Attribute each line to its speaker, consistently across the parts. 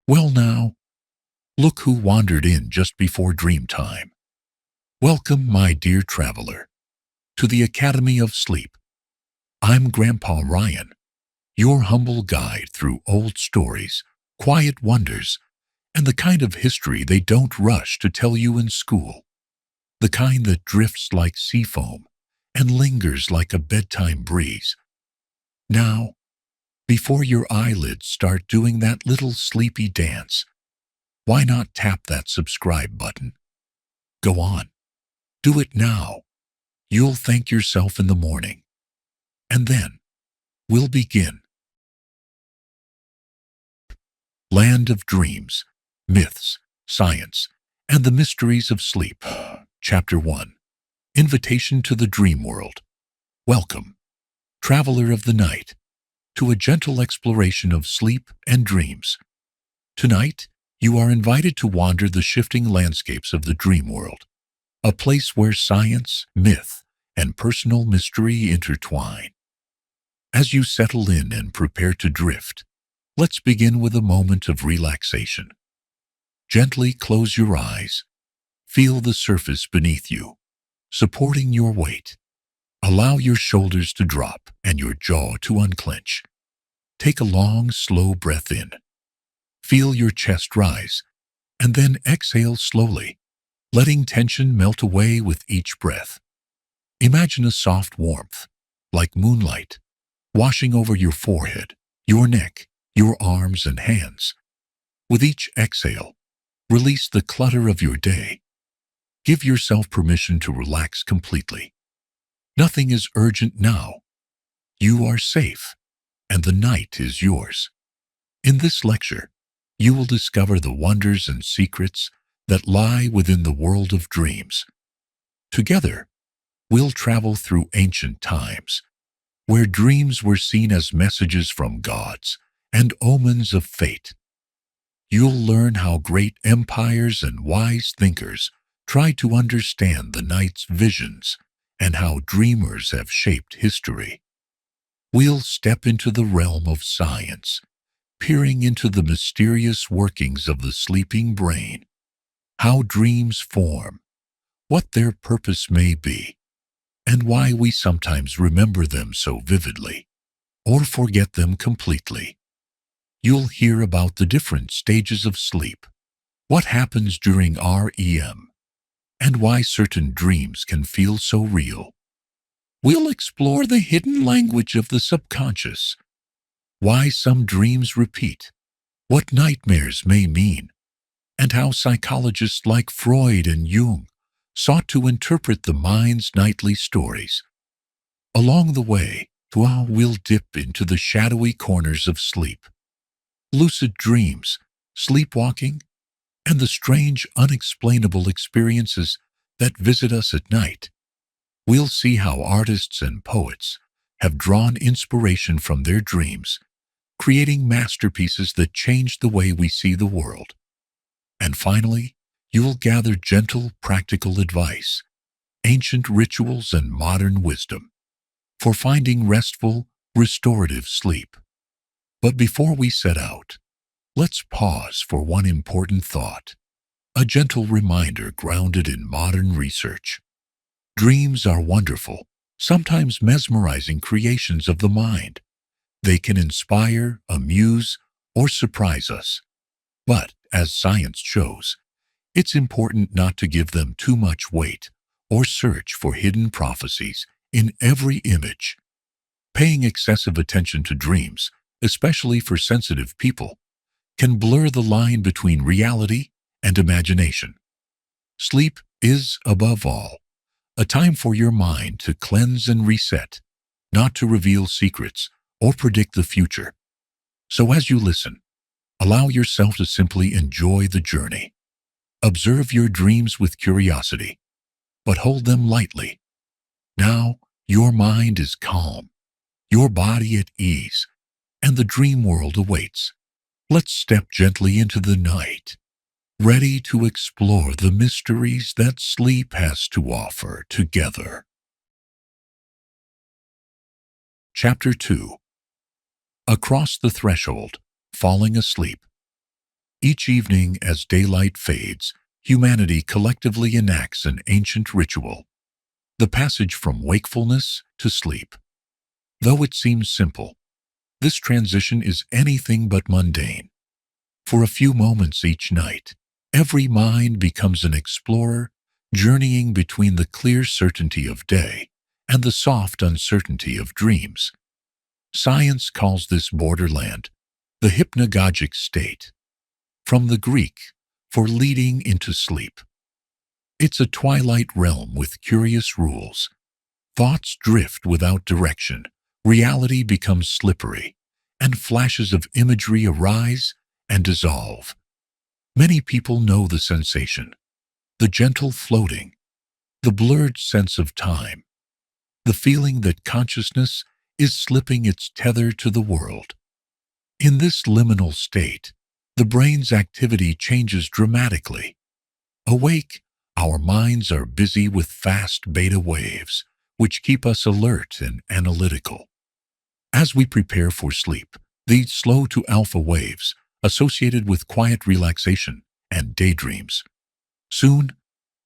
Speaker 1: Well now, look who wandered in just before dream time. Welcome, my dear traveler, to the Academy of Sleep. I'm Grandpa Ryan, your humble guide through old stories, quiet wonders, and the kind of history they don't rush to tell you in school. The kind that drifts like sea foam and lingers like a bedtime breeze. Now, before your eyelids start doing that little sleepy dance, why not tap that subscribe button? Go on, do it now. You'll thank yourself in the morning. And then, we'll begin. Land of Dreams, Myths, Science, and the Mysteries of Sleep. Chapter 1. Invitation to the Dream World. Welcome, traveler of the night, to a gentle exploration of sleep and dreams. Tonight, you are invited to wander the shifting landscapes of the dream world, a place where science, myth, and personal mystery intertwine. As you settle in and prepare to drift, let's begin with a moment of relaxation. Gently close your eyes. Feel the surface beneath you, supporting your weight. Allow your shoulders to drop and your jaw to unclench. Take a long, slow breath in. Feel your chest rise, and then exhale slowly, letting tension melt away with each breath. Imagine a soft warmth, like moonlight, washing over your forehead, your neck, your arms and hands. With each exhale, release the clutter of your day. Give yourself permission to relax completely. Nothing is urgent now. You are safe, and the night is yours. In this lecture, you will discover the wonders and secrets that lie within the world of dreams. Together, we'll travel through ancient times, where dreams were seen as messages from gods and omens of fate. You'll learn how great empires and wise thinkers tried to understand the night's visions and how dreamers have shaped history. We'll step into the realm of science, peering into the mysterious workings of the sleeping brain, how dreams form, what their purpose may be, and why we sometimes remember them so vividly, or forget them completely. You'll hear about the different stages of sleep, what happens during REM, and why certain dreams can feel so real. We'll explore the hidden language of the subconscious, why some dreams repeat, what nightmares may mean, and how psychologists like Freud and Jung sought to interpret the mind's nightly stories. Along the way, we'll dip into the shadowy corners of sleep, lucid dreams, sleepwalking, and the strange, unexplainable experiences that visit us at night. We'll see how artists and poets have drawn inspiration from their dreams, creating masterpieces that change the way we see the world. And finally, you will gather gentle, practical advice, ancient rituals, and modern wisdom for finding restful, restorative sleep. But before we set out, let's pause for one important thought, a gentle reminder grounded in modern research. Dreams are wonderful, sometimes mesmerizing creations of the mind. They can inspire, amuse, or surprise us. But, as science shows, it's important not to give them too much weight or search for hidden prophecies in every image. Paying excessive attention to dreams, especially for sensitive people, can blur the line between reality and imagination. Sleep is, above all, a time for your mind to cleanse and reset, not to reveal secrets or predict the future. So as you listen, allow yourself to simply enjoy the journey. Observe your dreams with curiosity, but hold them lightly. Now, your mind is calm, your body at ease, and the dream world awaits. Let's step gently into the night, ready to explore the mysteries that sleep has to offer together. Chapter 2. Across the Threshold, Falling Asleep. Each evening, as daylight fades, humanity collectively enacts an ancient ritual, the passage from wakefulness to sleep. Though it seems simple, this transition is anything but mundane. For a few moments each night, every mind becomes an explorer, journeying between the clear certainty of day and the soft uncertainty of dreams. Science calls this borderland the hypnagogic state, from the Greek for leading into sleep. It's a twilight realm with curious rules. Thoughts drift without direction, reality becomes slippery, and flashes of imagery arise and dissolve. Many people know the sensation, the gentle floating, the blurred sense of time, the feeling that consciousness is slipping its tether to the world. In this liminal state, the brain's activity changes dramatically. Awake, our minds are busy with fast beta waves, which keep us alert and analytical. As we prepare for sleep, these slow to alpha waves, associated with quiet relaxation and daydreams. Soon,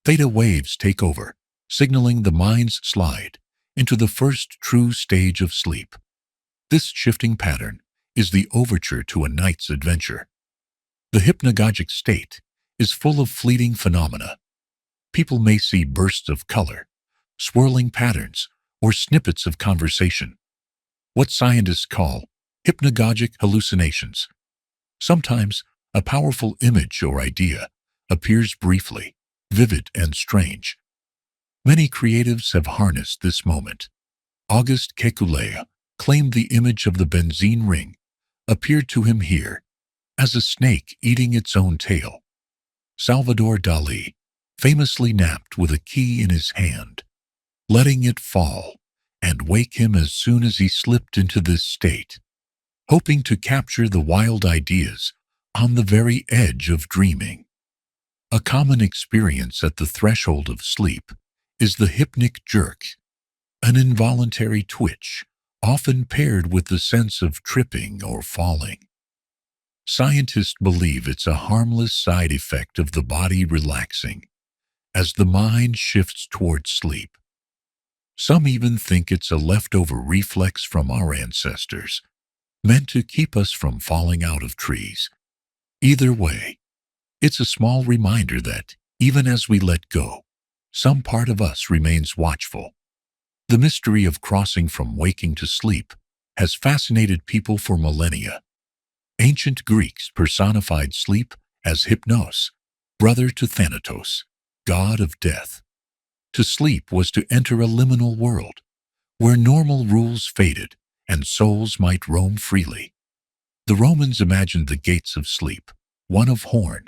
Speaker 1: theta waves take over, signaling the mind's slide into the first true stage of sleep. This shifting pattern is the overture to a night's adventure. The hypnagogic state is full of fleeting phenomena. People may see bursts of color, swirling patterns, or snippets of conversation, what scientists call hypnagogic hallucinations. Sometimes, a powerful image or idea appears briefly, vivid and strange. Many creatives have harnessed this moment. Auguste Kekulé claimed the image of the benzene ring appeared to him here, as a snake eating its own tail. Salvador Dalí famously napped with a key in his hand, letting it fall and wake him as soon as he slipped into this state, hoping to capture the wild ideas on the very edge of dreaming. A common experience at the threshold of sleep is the hypnic jerk, an involuntary twitch, often paired with the sense of tripping or falling. Scientists believe it's a harmless side effect of the body relaxing as the mind shifts toward sleep. Some even think it's a leftover reflex from our ancestors, meant to keep us from falling out of trees. Either way, it's a small reminder that, even as we let go, some part of us remains watchful. The mystery of crossing from waking to sleep has fascinated people for millennia. Ancient Greeks personified sleep as Hypnos, brother to Thanatos, god of death. To sleep was to enter a liminal world, where normal rules faded and souls might roam freely. The Romans imagined the gates of sleep, one of horn,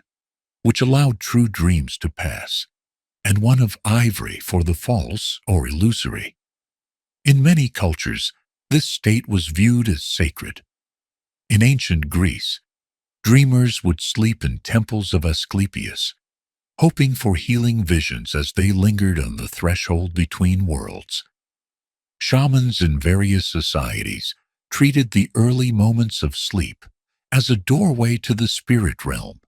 Speaker 1: which allowed true dreams to pass, and one of ivory for the false or illusory. In many cultures, this state was viewed as sacred. In ancient Greece, dreamers would sleep in temples of Asclepius, hoping for healing visions as they lingered on the threshold between worlds. Shamans in various societies treated the early moments of sleep as a doorway to the spirit realm.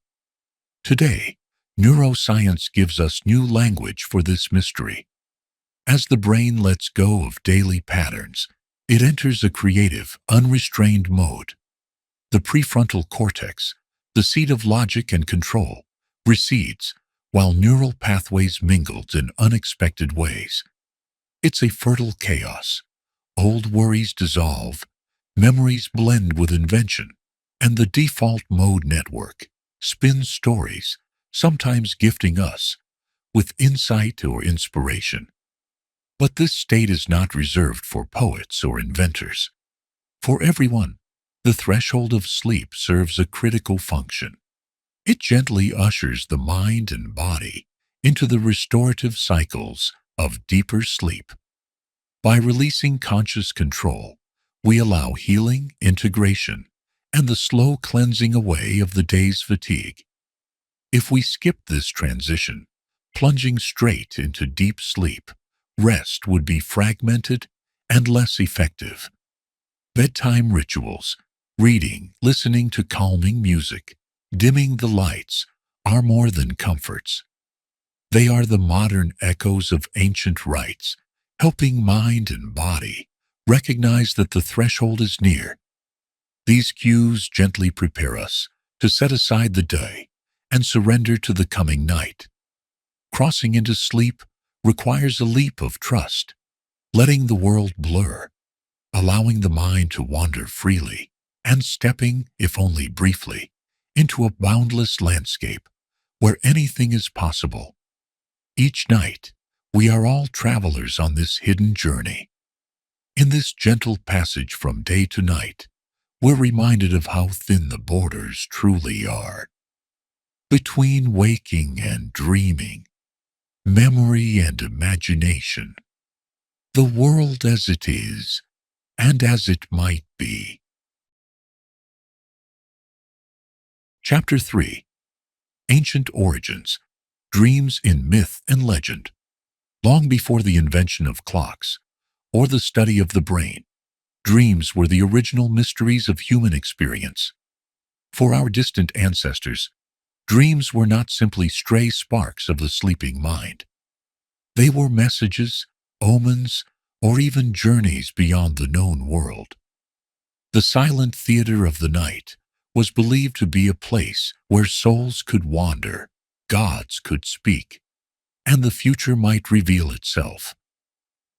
Speaker 1: Today, neuroscience gives us new language for this mystery. As the brain lets go of daily patterns, it enters a creative, unrestrained mode. The prefrontal cortex, the seat of logic and control, recedes, while neural pathways mingle in unexpected ways. It's a fertile chaos. Old worries dissolve, memories blend with invention, and the default mode network spins stories, sometimes gifting us with insight or inspiration. But this state is not reserved for poets or inventors. For everyone, the threshold of sleep serves a critical function. It gently ushers the mind and body into the restorative cycles of deeper sleep. By releasing conscious control, we allow healing, integration, and the slow cleansing away of the day's fatigue. If we skip this transition, plunging straight into deep sleep, rest would be fragmented and less effective. Bedtime rituals, reading, listening to calming music, dimming the lights, are more than comforts. They are the modern echoes of ancient rites, helping mind and body recognize that the threshold is near. These cues gently prepare us to set aside the day and surrender to the coming night. Crossing into sleep requires a leap of trust, letting the world blur, allowing the mind to wander freely, and stepping, if only briefly, into a boundless landscape where anything is possible. Each night, we are all travelers on this hidden journey. In this gentle passage from day to night, we're reminded of how thin the borders truly are. Between waking and dreaming, memory and imagination, the world as it is and as it might be. Chapter 3. Ancient Origins, Dreams in Myth and Legend. Long before the invention of clocks or the study of the brain, dreams were the original mysteries of human experience. For our distant ancestors, dreams were not simply stray sparks of the sleeping mind. They were messages, omens, or even journeys beyond the known world. The silent theater of the night was believed to be a place where souls could wander, gods could speak, and the future might reveal itself.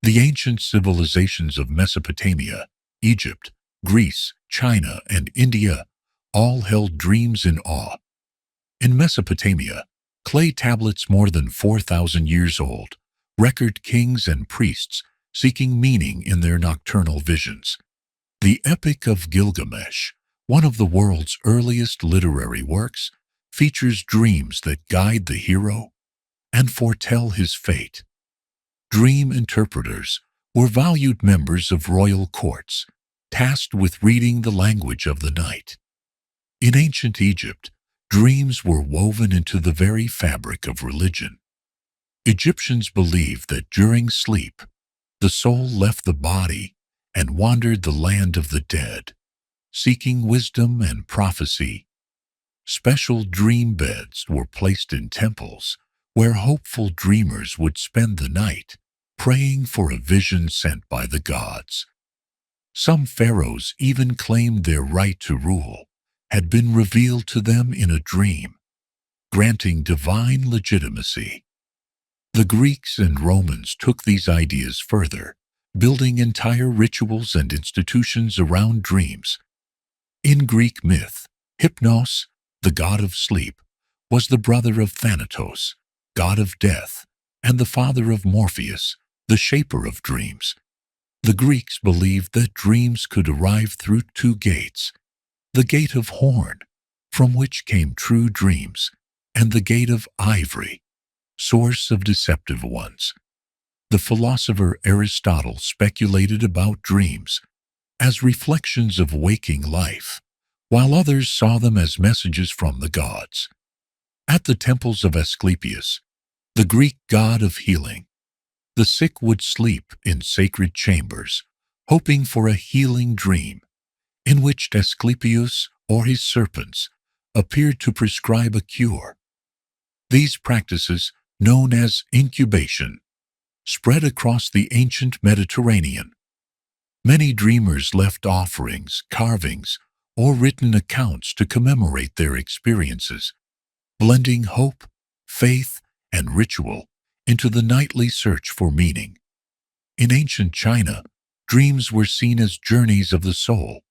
Speaker 1: The ancient civilizations of Mesopotamia, Egypt, Greece, China, and India all held dreams in awe. In Mesopotamia, clay tablets more than 4,000 years old record kings and priests seeking meaning in their nocturnal visions. The Epic of Gilgamesh, one of the world's earliest literary works, features dreams that guide the hero and foretell his fate. Dream interpreters were valued members of royal courts, tasked with reading the language of the night. In ancient Egypt, dreams were woven into the very fabric of religion. Egyptians believed that during sleep, the soul left the body and wandered the land of the dead, seeking wisdom and prophecy. Special dream beds were placed in temples where hopeful dreamers would spend the night praying for a vision sent by the gods. Some pharaohs even claimed their right to rule had been revealed to them in a dream, granting divine legitimacy. The Greeks and Romans took these ideas further, building entire rituals and institutions around dreams. In Greek myth, Hypnos, the god of sleep, was the brother of Thanatos, god of death, and the father of Morpheus, the shaper of dreams. The Greeks believed that dreams could arrive through two gates: the gate of horn, from which came true dreams, and the gate of ivory, source of deceptive ones. The philosopher Aristotle speculated about dreams as reflections of waking life, while others saw them as messages from the gods. At the temples of Asclepius, the Greek god of healing, the sick would sleep in sacred chambers, hoping for a healing dream, in which Asclepius or his serpents appeared to prescribe a cure. These practices, known as incubation, spread across the ancient Mediterranean. Many dreamers left offerings, carvings, or written accounts to commemorate their experiences, blending hope, faith, and ritual into the nightly search for meaning. In ancient China, dreams were seen as journeys of the soul.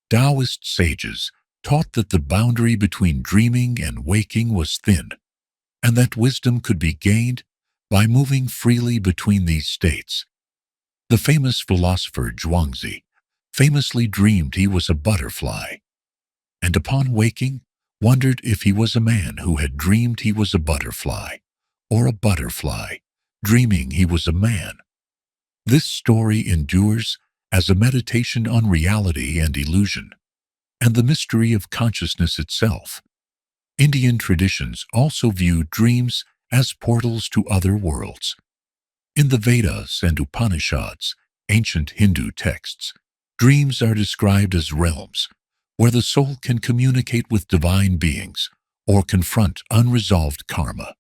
Speaker 1: Taoist sages taught that the boundary between dreaming and waking was thin, and that wisdom could be gained by moving freely between these states. The famous philosopher Zhuangzi famously dreamed he was a butterfly, and upon waking, wondered if he was a man who had dreamed he was a butterfly, or a butterfly dreaming he was a man. This story endures as a meditation on reality and illusion, and the mystery of consciousness itself. Indian traditions also view dreams as portals to other worlds. In the Vedas and Upanishads, ancient Hindu texts, dreams are described as realms where the soul can communicate with divine beings or confront unresolved karma.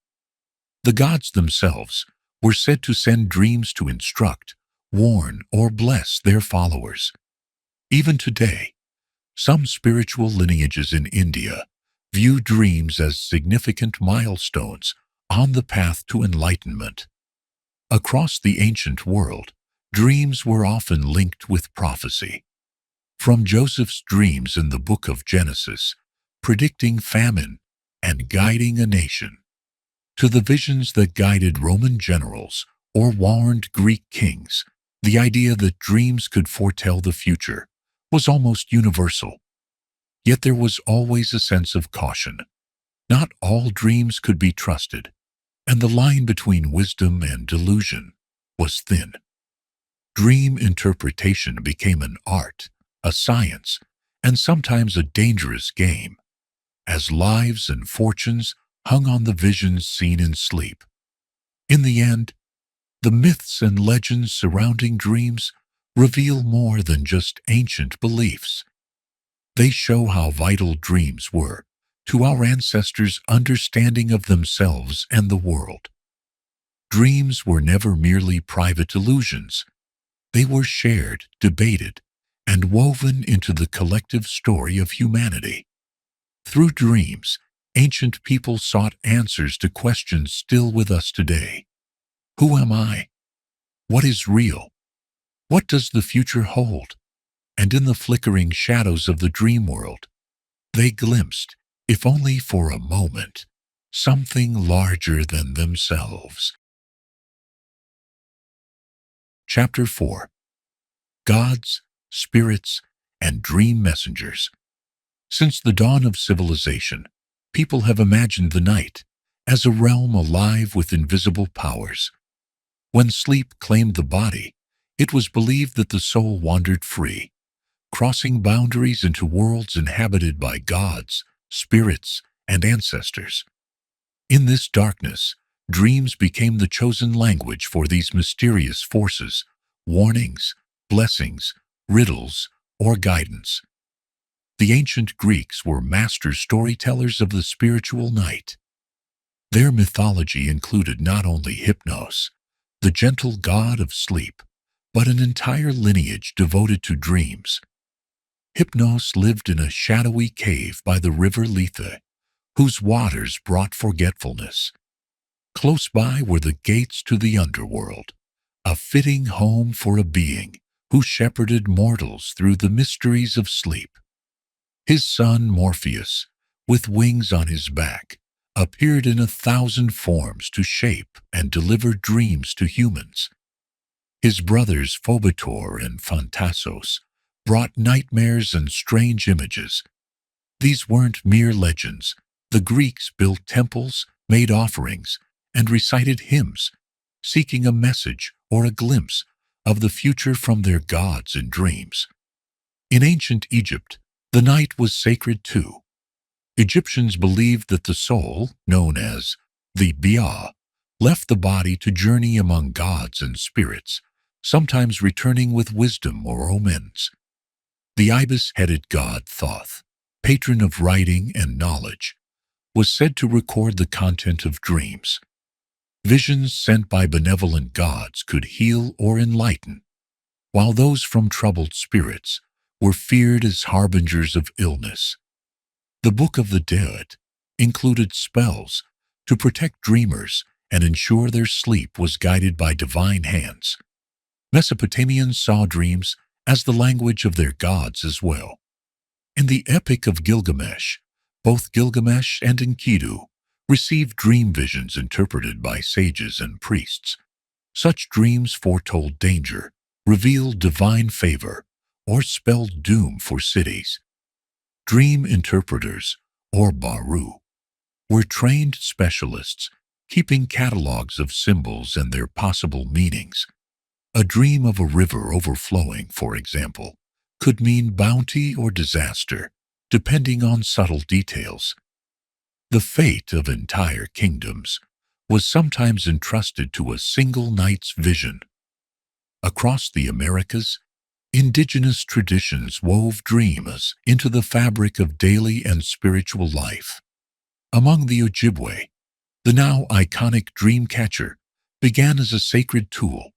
Speaker 1: The gods themselves were said to send dreams to instruct, warn, or bless their followers. Even today, some spiritual lineages in India view dreams as significant milestones on the path to enlightenment. Across the ancient world, dreams were often linked with prophecy. From Joseph's dreams in the book of Genesis, predicting famine and guiding a nation, to the visions that guided Roman generals or warned Greek kings, the idea that dreams could foretell the future was almost universal. Yet there was always a sense of caution. Not all dreams could be trusted, and the line between wisdom and delusion was thin. Dream interpretation became an art, a science, and sometimes a dangerous game, as lives and fortunes hung on the visions seen in sleep. In the end, the myths and legends surrounding dreams reveal more than just ancient beliefs. They show how vital dreams were to our ancestors' understanding of themselves and the world. Dreams were never merely private illusions. They were shared, debated, and woven into the collective story of humanity. Through dreams, ancient people sought answers to questions still with us today. Who am I? What is real? What does the future hold? And in the flickering shadows of the dream world, they glimpsed, if only for a moment, something larger than themselves. Chapter 4. Gods, Spirits, and Dream Messengers. Since the dawn of civilization, people have imagined the night as a realm alive with invisible powers. When sleep claimed the body, it was believed that the soul wandered free, crossing boundaries into worlds inhabited by gods, spirits, and ancestors. In this darkness, dreams became the chosen language for these mysterious forces, warnings, blessings, riddles, or guidance. The ancient Greeks were master storytellers of the spiritual night. Their mythology included not only Hypnos, the gentle god of sleep, but an entire lineage devoted to dreams. Hypnos lived in a shadowy cave by the river Lethe, whose waters brought forgetfulness. Close by were the gates to the underworld, a fitting home for a being who shepherded mortals through the mysteries of sleep. His son Morpheus, with wings on his back, appeared in 1,000 forms to shape and deliver dreams to humans. His brothers Phobator and Phantassos brought nightmares and strange images. These weren't mere legends. The Greeks built temples, made offerings, and recited hymns, seeking a message or a glimpse of the future from their gods in dreams. In ancient Egypt, the night was sacred too. Egyptians believed that the soul, known as the Bia, left the body to journey among gods and spirits, sometimes returning with wisdom or omens. The ibis-headed god Thoth, patron of writing and knowledge, was said to record the content of dreams. Visions sent by benevolent gods could heal or enlighten, while those from troubled spirits were feared as harbingers of illness. The Book of the Dead included spells to protect dreamers and ensure their sleep was guided by divine hands. Mesopotamians saw dreams as the language of their gods as well. In the Epic of Gilgamesh, both Gilgamesh and Enkidu received dream visions interpreted by sages and priests. Such dreams foretold danger, revealed divine favor, or spelled doom for cities. Dream interpreters, or Baru, were trained specialists, keeping catalogs of symbols and their possible meanings. A dream of a river overflowing, for example, could mean bounty or disaster, depending on subtle details. The fate of entire kingdoms was sometimes entrusted to a single night's vision. Across the Americas, Indigenous traditions wove dreams into the fabric of daily and spiritual life. Among the Ojibwe, the now iconic dream catcher began as a sacred tool.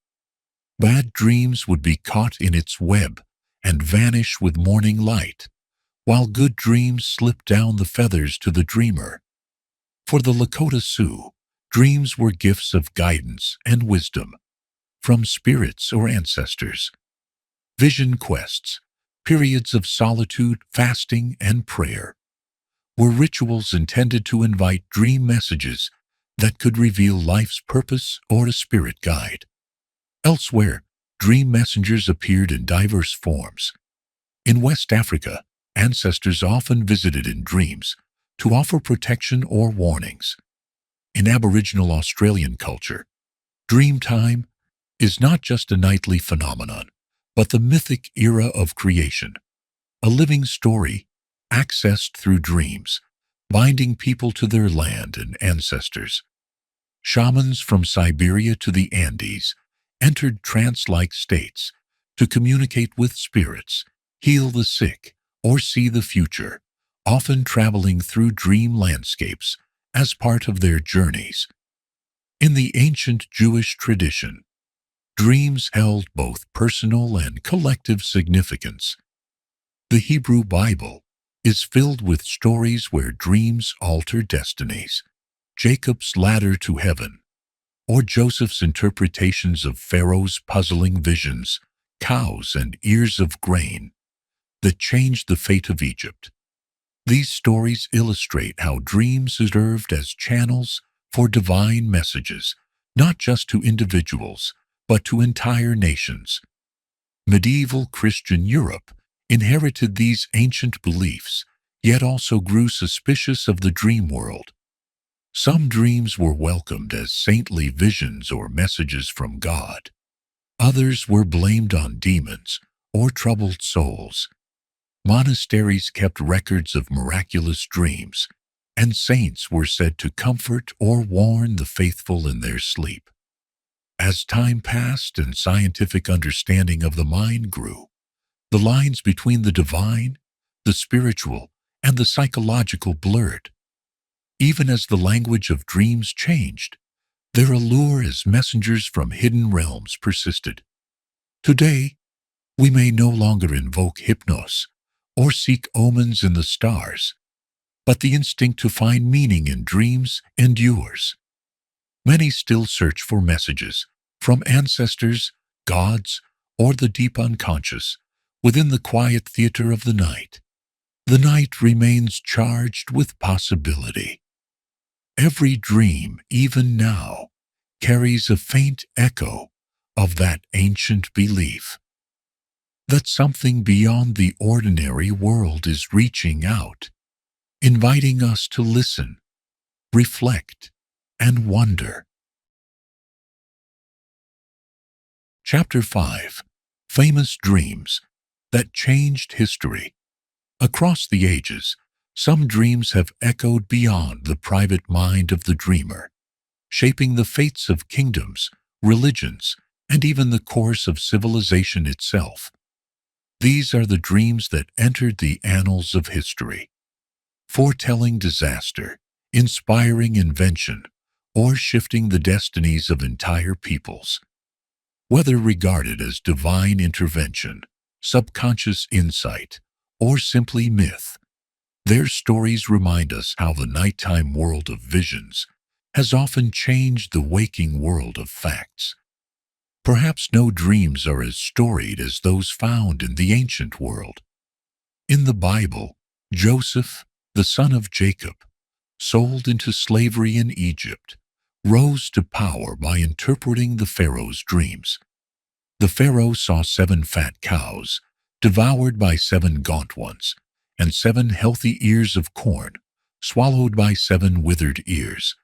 Speaker 1: Bad dreams would be caught in its web and vanish with morning light, while good dreams slipped down the feathers to the dreamer. For the Lakota Sioux, dreams were gifts of guidance and wisdom from spirits or ancestors. Vision quests, periods of solitude, fasting, and prayer, were rituals intended to invite dream messages that could reveal life's purpose or a spirit guide. Elsewhere, dream messengers appeared in diverse forms. In West Africa, ancestors often visited in dreams to offer protection or warnings. In Aboriginal Australian culture, dream time is not just a nightly phenomenon, but the mythic era of creation, a living story accessed through dreams, binding people to their land and ancestors. Shamans from Siberia to the Andes entered trance-like states to communicate with spirits, heal the sick, or see the future, often traveling through dream landscapes as part of their journeys. In the ancient Jewish tradition, dreams held both personal and collective significance. The Hebrew Bible is filled with stories where dreams alter destinies. Jacob's ladder to heaven, or Joseph's interpretations of Pharaoh's puzzling visions, cows and ears of grain, that changed the fate of Egypt. These stories illustrate how dreams served as channels for divine messages, not just to individuals, but to entire nations. Medieval Christian Europe inherited these ancient beliefs, yet also grew suspicious of the dream world. Some dreams were welcomed as saintly visions or messages from God. Others were blamed on demons or troubled souls. Monasteries kept records of miraculous dreams, and saints were said to comfort or warn the faithful in their sleep. As time passed and scientific understanding of the mind grew, the lines between the divine, the spiritual, and the psychological blurred. Even as the language of dreams changed, their allure as messengers from hidden realms persisted. Today, we may no longer invoke Hypnos or seek omens in the stars, but the instinct to find meaning in dreams endures. Many still search for messages from ancestors, gods, or the deep unconscious within the quiet theater of the night. The night remains charged with possibility. Every dream, even now, carries a faint echo of that ancient belief that something beyond the ordinary world is reaching out, inviting us to listen, reflect, and wonder. Chapter 5. Famous Dreams that Changed History. Across the ages, some dreams have echoed beyond the private mind of the dreamer, shaping the fates of kingdoms, religions, and even the course of civilization itself. These are the dreams that entered the annals of history, foretelling disaster, inspiring invention, or shifting the destinies of entire peoples. Whether regarded as divine intervention, subconscious insight, or simply myth, their stories remind us how the nighttime world of visions has often changed the waking world of facts. Perhaps no dreams are as storied as those found in the ancient world. In the Bible, Joseph, the son of Jacob, sold into slavery in Egypt, rose to power by interpreting the Pharaoh's dreams. The Pharaoh saw 7 fat cows devoured by 7 gaunt ones, and 7 healthy ears of corn swallowed by 7 withered ears.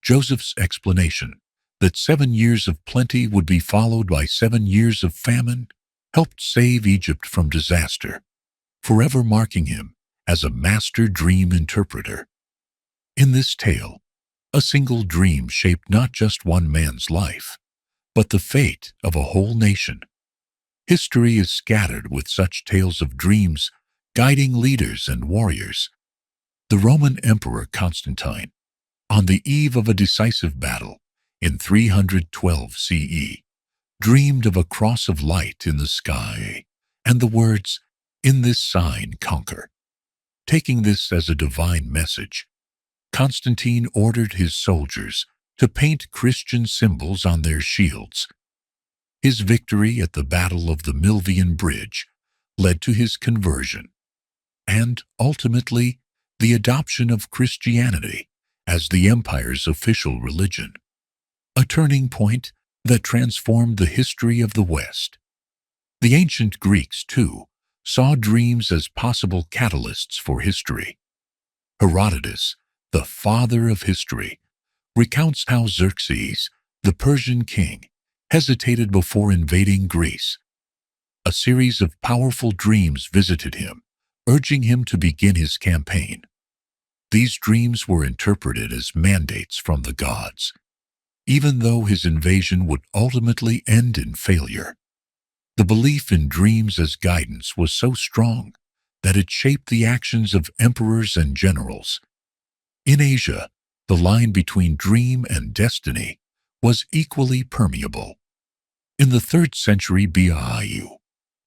Speaker 1: Joseph's explanation that 7 years of plenty would be followed by 7 years of famine helped save Egypt from disaster, forever marking him as a master dream interpreter. In this tale, a single dream shaped not just one man's life, but the fate of a whole nation. History is scattered with such tales of dreams guiding leaders and warriors. The Roman Emperor Constantine, on the eve of a decisive battle in 312 CE, dreamed of a cross of light in the sky and the words, "In this sign conquer." Taking this as a divine message, Constantine ordered his soldiers to paint Christian symbols on their shields. His victory at the Battle of the Milvian Bridge led to his conversion and, ultimately, the adoption of Christianity as the empire's official religion, a turning point that transformed the history of the West. The ancient Greeks, too, saw dreams as possible catalysts for history. Herodotus, the father of history, recounts how Xerxes, the Persian king, hesitated before invading Greece. A series of powerful dreams visited him, urging him to begin his campaign. These dreams were interpreted as mandates from the gods, even though his invasion would ultimately end in failure. The belief in dreams as guidance was so strong that it shaped the actions of emperors and generals. In Asia, the line between dream and destiny was equally permeable. In the 3rd century BIU,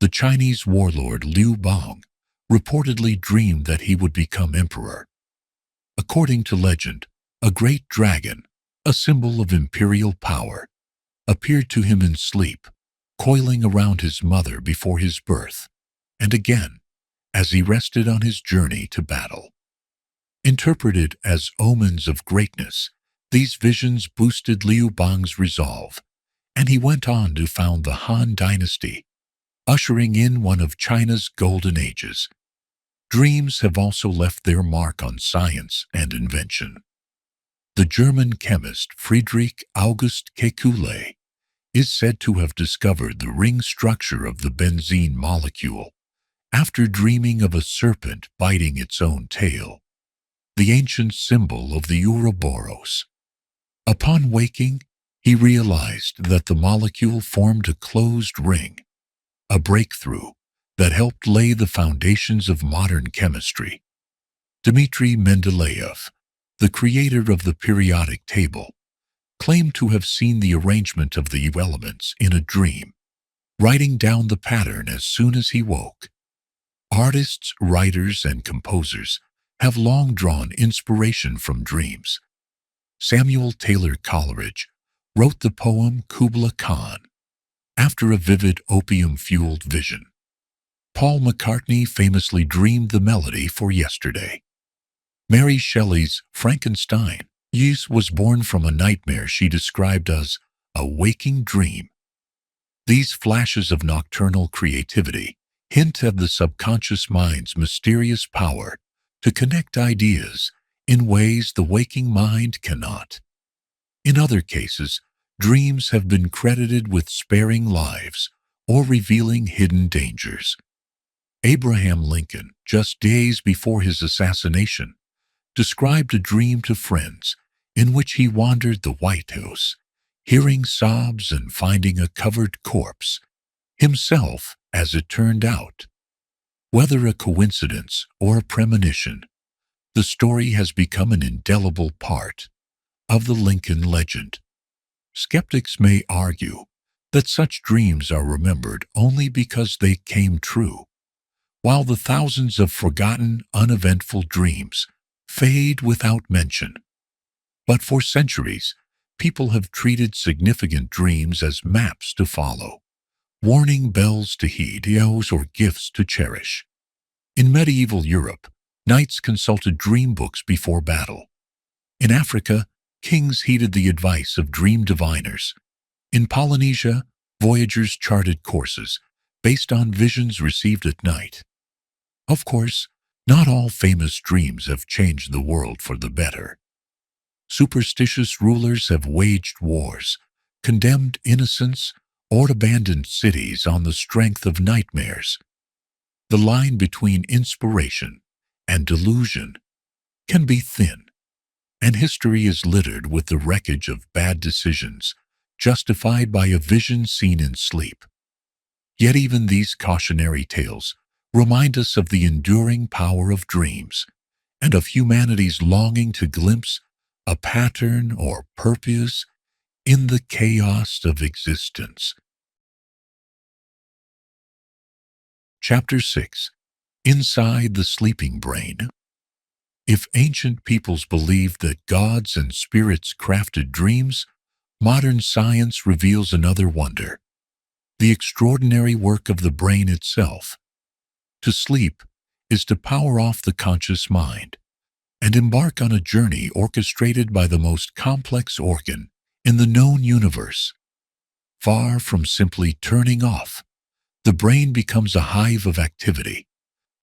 Speaker 1: the Chinese warlord Liu Bang reportedly dreamed that he would become emperor. According to legend, a great dragon, a symbol of imperial power, appeared to him in sleep, coiling around his mother before his birth, and again as he rested on his journey to battle. Interpreted as omens of greatness, these visions boosted Liu Bang's resolve, and he went on to found the Han Dynasty, ushering in one of China's golden ages. Dreams have also left their mark on science and invention. The German chemist Friedrich August Kekule is said to have discovered the ring structure of the benzene molecule after dreaming of a serpent biting its own tail, the ancient symbol of the Ouroboros. Upon waking, he realized that the molecule formed a closed ring, a breakthrough that helped lay the foundations of modern chemistry. Dmitri Mendeleev, the creator of the periodic table, claimed to have seen the arrangement of the elements in a dream, writing down the pattern as soon as he woke. Artists, writers, and composers have long drawn inspiration from dreams. Samuel Taylor Coleridge wrote the poem Kubla Khan after a vivid opium-fueled vision. Paul McCartney famously dreamed the melody for Yesterday. Mary Shelley's Frankenstein was born from a nightmare she described as a waking dream. These flashes of nocturnal creativity hint at the subconscious mind's mysterious power to connect ideas in ways the waking mind cannot. In other cases, dreams have been credited with sparing lives or revealing hidden dangers. Abraham Lincoln, just days before his assassination, described a dream to friends in which he wandered the White House, hearing sobs and finding a covered corpse, himself, as it turned out. Whether a coincidence or a premonition, the story has become an indelible part of the Lincoln legend. Skeptics may argue that such dreams are remembered only because they came true, while the thousands of forgotten, uneventful dreams fade without mention. But for centuries, people have treated significant dreams as maps to follow, warning bells to heed, or gifts to cherish. In medieval Europe, knights consulted dream books before battle. In Africa, kings heeded the advice of dream diviners. In Polynesia, voyagers charted courses based on visions received at night. Of course, not all famous dreams have changed the world for the better. Superstitious rulers have waged wars, condemned innocents, or abandoned cities on the strength of nightmares. The line between inspiration and delusion can be thin, and history is littered with the wreckage of bad decisions justified by a vision seen in sleep. Yet even these cautionary tales remind us of the enduring power of dreams and of humanity's longing to glimpse a pattern or purpose in the chaos of existence. Chapter 6. Inside the Sleeping Brain. If ancient peoples believed that gods and spirits crafted dreams, modern science reveals another wonder: the extraordinary work of the brain itself. To sleep is to power off the conscious mind and embark on a journey orchestrated by the most complex organ in the known universe. Far from simply turning off, the brain becomes a hive of activity,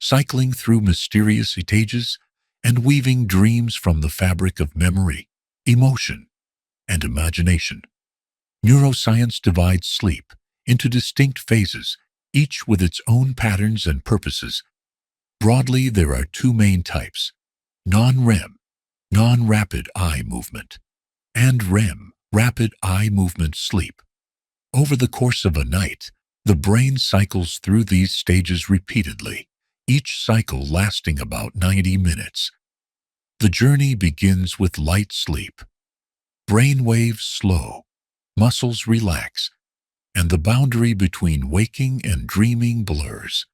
Speaker 1: cycling through mysterious stages and weaving dreams from the fabric of memory, emotion, and imagination. Neuroscience divides sleep into distinct phases, each with its own patterns and purposes. Broadly, there are two main types: non-REM, non-rapid eye movement, and REM, rapid eye movement sleep. Over the course of a night, the brain cycles through these stages repeatedly, each cycle lasting about 90 minutes. The journey begins with light sleep. Brain waves slow, muscles relax, and the boundary between waking and dreaming blurs.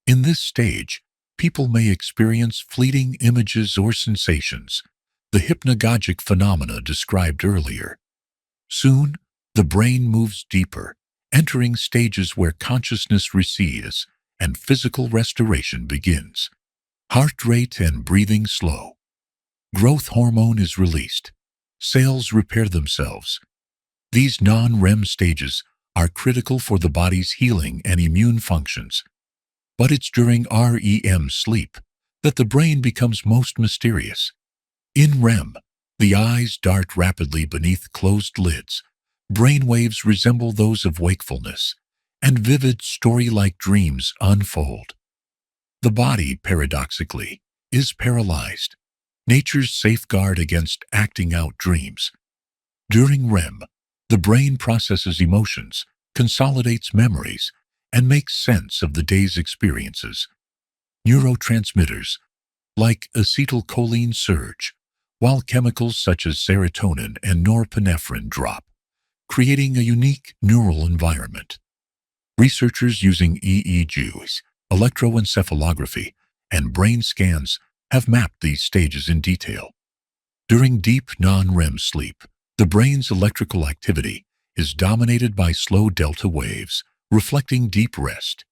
Speaker 1: In this stage, people may experience fleeting images or sensations, the hypnagogic phenomena described earlier. Soon, the brain moves deeper, entering stages where consciousness recedes and physical restoration begins. Heart rate and breathing slow. Growth hormone is released. Cells repair themselves. These non-REM stages are critical for the body's healing and immune functions. But it's during REM sleep that the brain becomes most mysterious. In REM, the eyes dart rapidly beneath closed lids. Brainwaves resemble those of wakefulness, and vivid story-like dreams unfold. The body, paradoxically, is paralyzed, nature's safeguard against acting out dreams. During REM, the brain processes emotions, consolidates memories, and makes sense of the day's experiences. Neurotransmitters, like acetylcholine, surge, while chemicals such as serotonin and norepinephrine drop, creating a unique neural environment. Researchers using EEGs, electroencephalography, and brain scans have mapped these stages in detail. During deep non-REM sleep, the brain's electrical activity is dominated by slow delta waves, reflecting deep rest.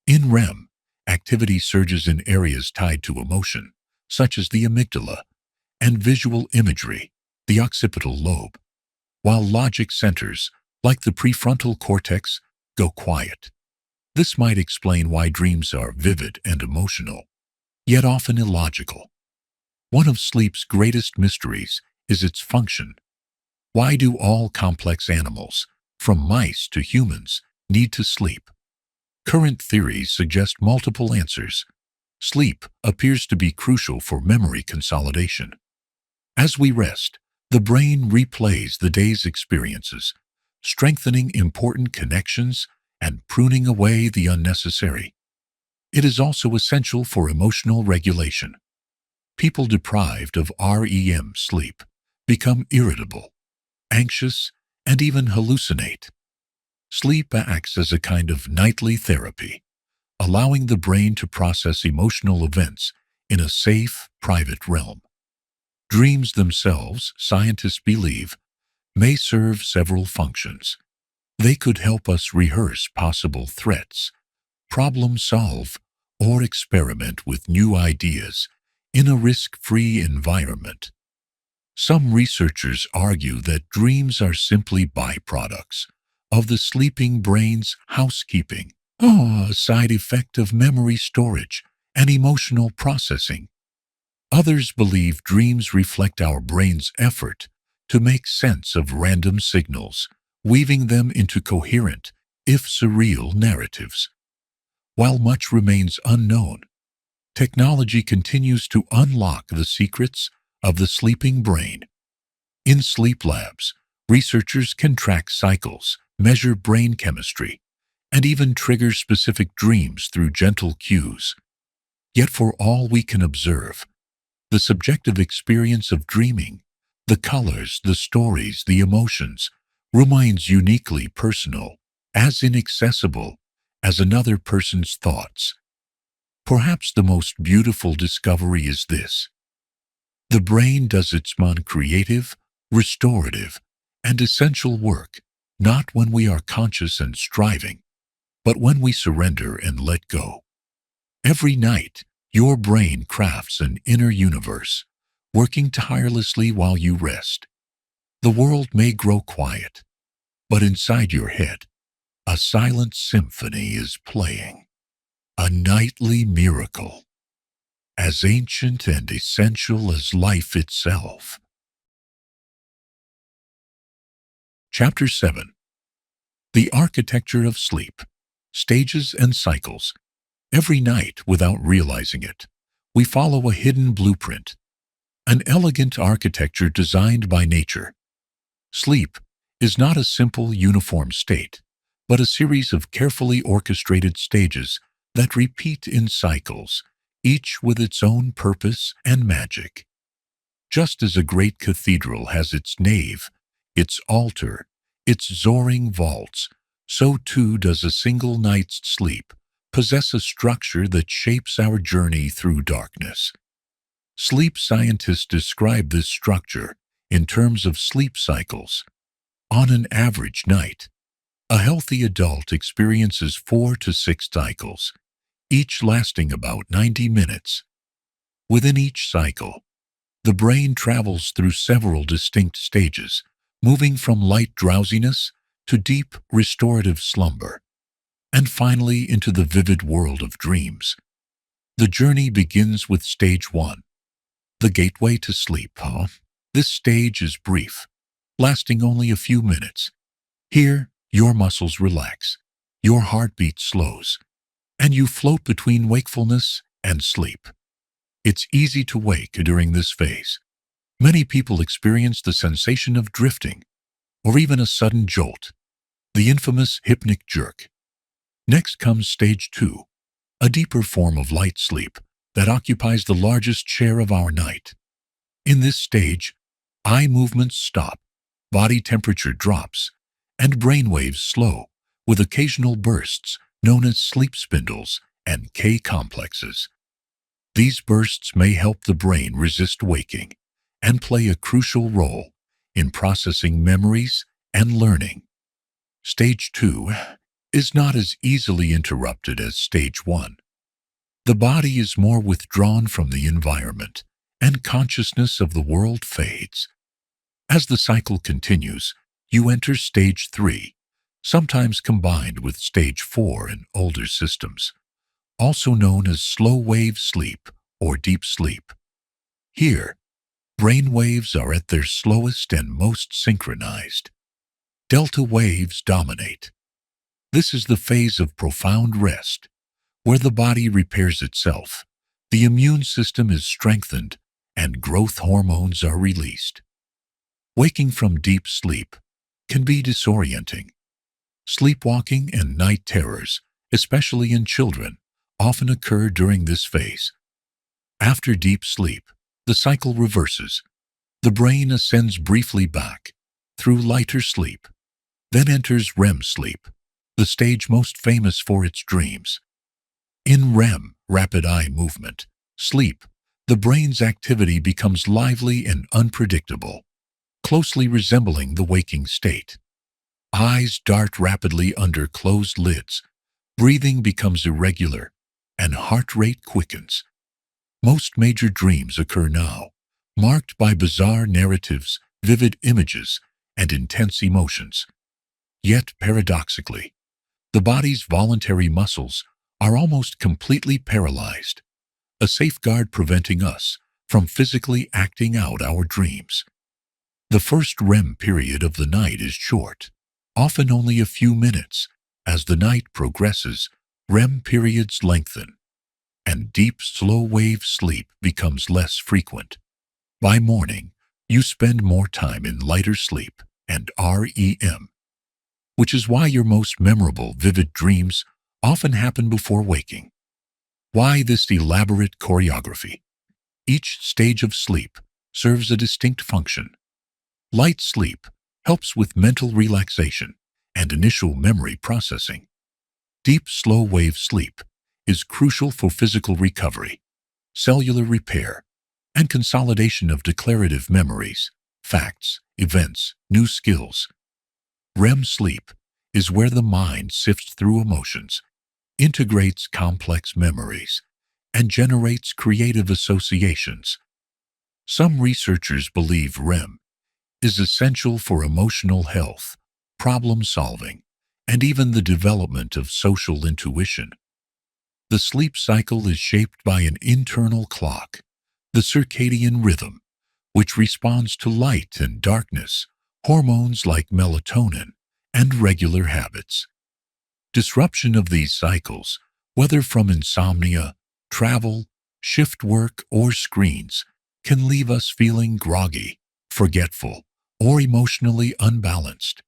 Speaker 1: In REM, activity surges in areas tied to emotion, such as the amygdala, and visual imagery, the occipital lobe, while logic centers, like the prefrontal cortex, go quiet. This might explain why dreams are vivid and emotional, yet often illogical. One of sleep's greatest mysteries is its function. Why do all complex animals, from mice to humans, need to sleep? Current theories suggest multiple answers. Sleep appears to be crucial for memory consolidation. As we rest, the brain replays the day's experiences, strengthening important connections and pruning away the unnecessary. It is also essential for emotional regulation. People deprived of REM sleep become irritable, anxious, and even hallucinate. Sleep acts as a kind of nightly therapy, allowing the brain to process emotional events in a safe, private realm. Dreams themselves, scientists believe, may serve several functions. They could help us rehearse possible threats, problem solve, or experiment with new ideas in a risk-free environment. Some researchers argue that dreams are simply byproducts of the sleeping brain's housekeeping, a side effect of memory storage and emotional processing. Others believe dreams reflect our brain's effort to make sense of random signals, weaving them into coherent, if surreal, narratives. While much remains unknown, technology continues to unlock the secrets of the sleeping brain. In sleep labs, researchers can track cycles, measure brain chemistry, and even triggers specific dreams through gentle cues. Yet for all we can observe, the subjective experience of dreaming, the colors, the stories, the emotions, remains uniquely personal, as inaccessible as another person's thoughts. Perhaps the most beautiful discovery is this: the brain does its creative, restorative, and essential work not when we are conscious and striving, but when we surrender and let go. Every night, your brain crafts an inner universe, working tirelessly while you rest. The world may grow quiet, but inside your head, a silent symphony is playing, a nightly miracle, as ancient and essential as life itself. Chapter 7. The Architecture of Sleep, Stages and Cycles. Every night, without realizing it, we follow a hidden blueprint, an elegant architecture designed by nature. Sleep is not a simple, uniform state, but a series of carefully orchestrated stages that repeat in cycles, each with its own purpose and magic. Just as a great cathedral has its nave, its altar, its soaring vaults, so too does a single night's sleep possess a structure that shapes our journey through darkness. Sleep scientists describe this structure in terms of sleep cycles. On an average night, a healthy adult experiences 4 to 6 cycles, each lasting about 90 minutes. Within each cycle, the brain travels through several distinct stages, moving from light drowsiness to deep, restorative slumber, and finally into the vivid world of dreams. The journey begins with Stage 1, the gateway to sleep. This stage is brief, lasting only a few minutes. Here, your muscles relax, your heartbeat slows, and you float between wakefulness and sleep. It's easy to wake during this phase. Many people experience the sensation of drifting, or even a sudden jolt, the infamous hypnic jerk. Next comes Stage 2, a deeper form of light sleep that occupies the largest share of our night. In this stage, eye movements stop, body temperature drops, and brainwaves slow, with occasional bursts known as sleep spindles and K-complexes. These bursts may help the brain resist waking and play a crucial role in processing memories and learning. Stage 2 is not as easily interrupted as Stage 1. The body is more withdrawn from the environment, and consciousness of the world fades. As the cycle continues, you enter Stage 3, sometimes combined with Stage 4 in older systems, also known as slow-wave sleep or deep sleep. Here, brain waves are at their slowest and most synchronized. Delta waves dominate. This is the phase of profound rest, where the body repairs itself, the immune system is strengthened, and growth hormones are released. Waking from deep sleep can be disorienting. Sleepwalking and night terrors, especially in children, often occur during this phase. After deep sleep, the cycle reverses. The brain ascends briefly back through lighter sleep, then enters REM sleep, the stage most famous for its dreams. In REM, rapid eye movement, sleep, the brain's activity becomes lively and unpredictable, closely resembling the waking state. Eyes dart rapidly under closed lids, breathing becomes irregular, and heart rate quickens. Most major dreams occur now, marked by bizarre narratives, vivid images, and intense emotions. Yet, paradoxically, the body's voluntary muscles are almost completely paralyzed, a safeguard preventing us from physically acting out our dreams. The first REM period of the night is short, often only a few minutes. As the night progresses, REM periods lengthen, and deep, slow-wave sleep becomes less frequent. By morning, you spend more time in lighter sleep and REM. which is why your most memorable, vivid dreams often happen before waking. Why this elaborate choreography? Each stage of sleep serves a distinct function. Light sleep helps with mental relaxation and initial memory processing. Deep, slow-wave sleep is crucial for physical recovery, cellular repair, and consolidation of declarative memories, facts, events, new skills. REM sleep is where the mind sifts through emotions, integrates complex memories, and generates creative associations. Some researchers believe REM is essential for emotional health, problem solving, and even the development of social intuition. The sleep cycle is shaped by an internal clock, the circadian rhythm, which responds to light and darkness, hormones like melatonin, and regular habits. Disruption of these cycles, whether from insomnia, travel, shift work, or screens, can leave us feeling groggy, forgetful, or emotionally unbalanced.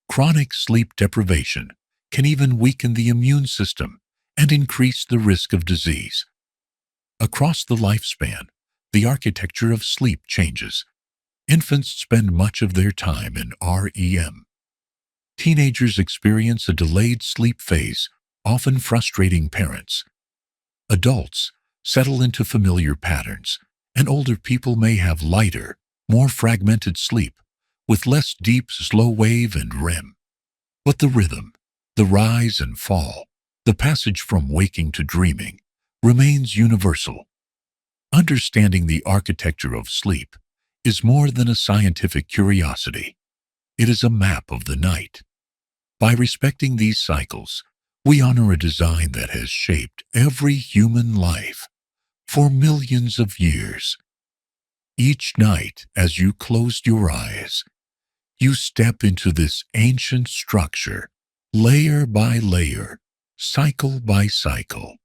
Speaker 1: Chronic sleep deprivation can even weaken the immune system and increase the risk of disease. Across the lifespan, the architecture of sleep changes. Infants spend much of their time in REM. Teenagers experience a delayed sleep phase, often frustrating parents. Adults settle into familiar patterns, and older people may have lighter, more fragmented sleep, with less deep, slow wave and REM. But the rhythm, the rise and fall, the passage from waking to dreaming, remains universal. Understanding the architecture of sleep is more than a scientific curiosity. It is a map of the night. By respecting these cycles, we honor a design that has shaped every human life for millions of years. Each night, as you closed your eyes, you step into this ancient structure, layer by layer, cycle by cycle,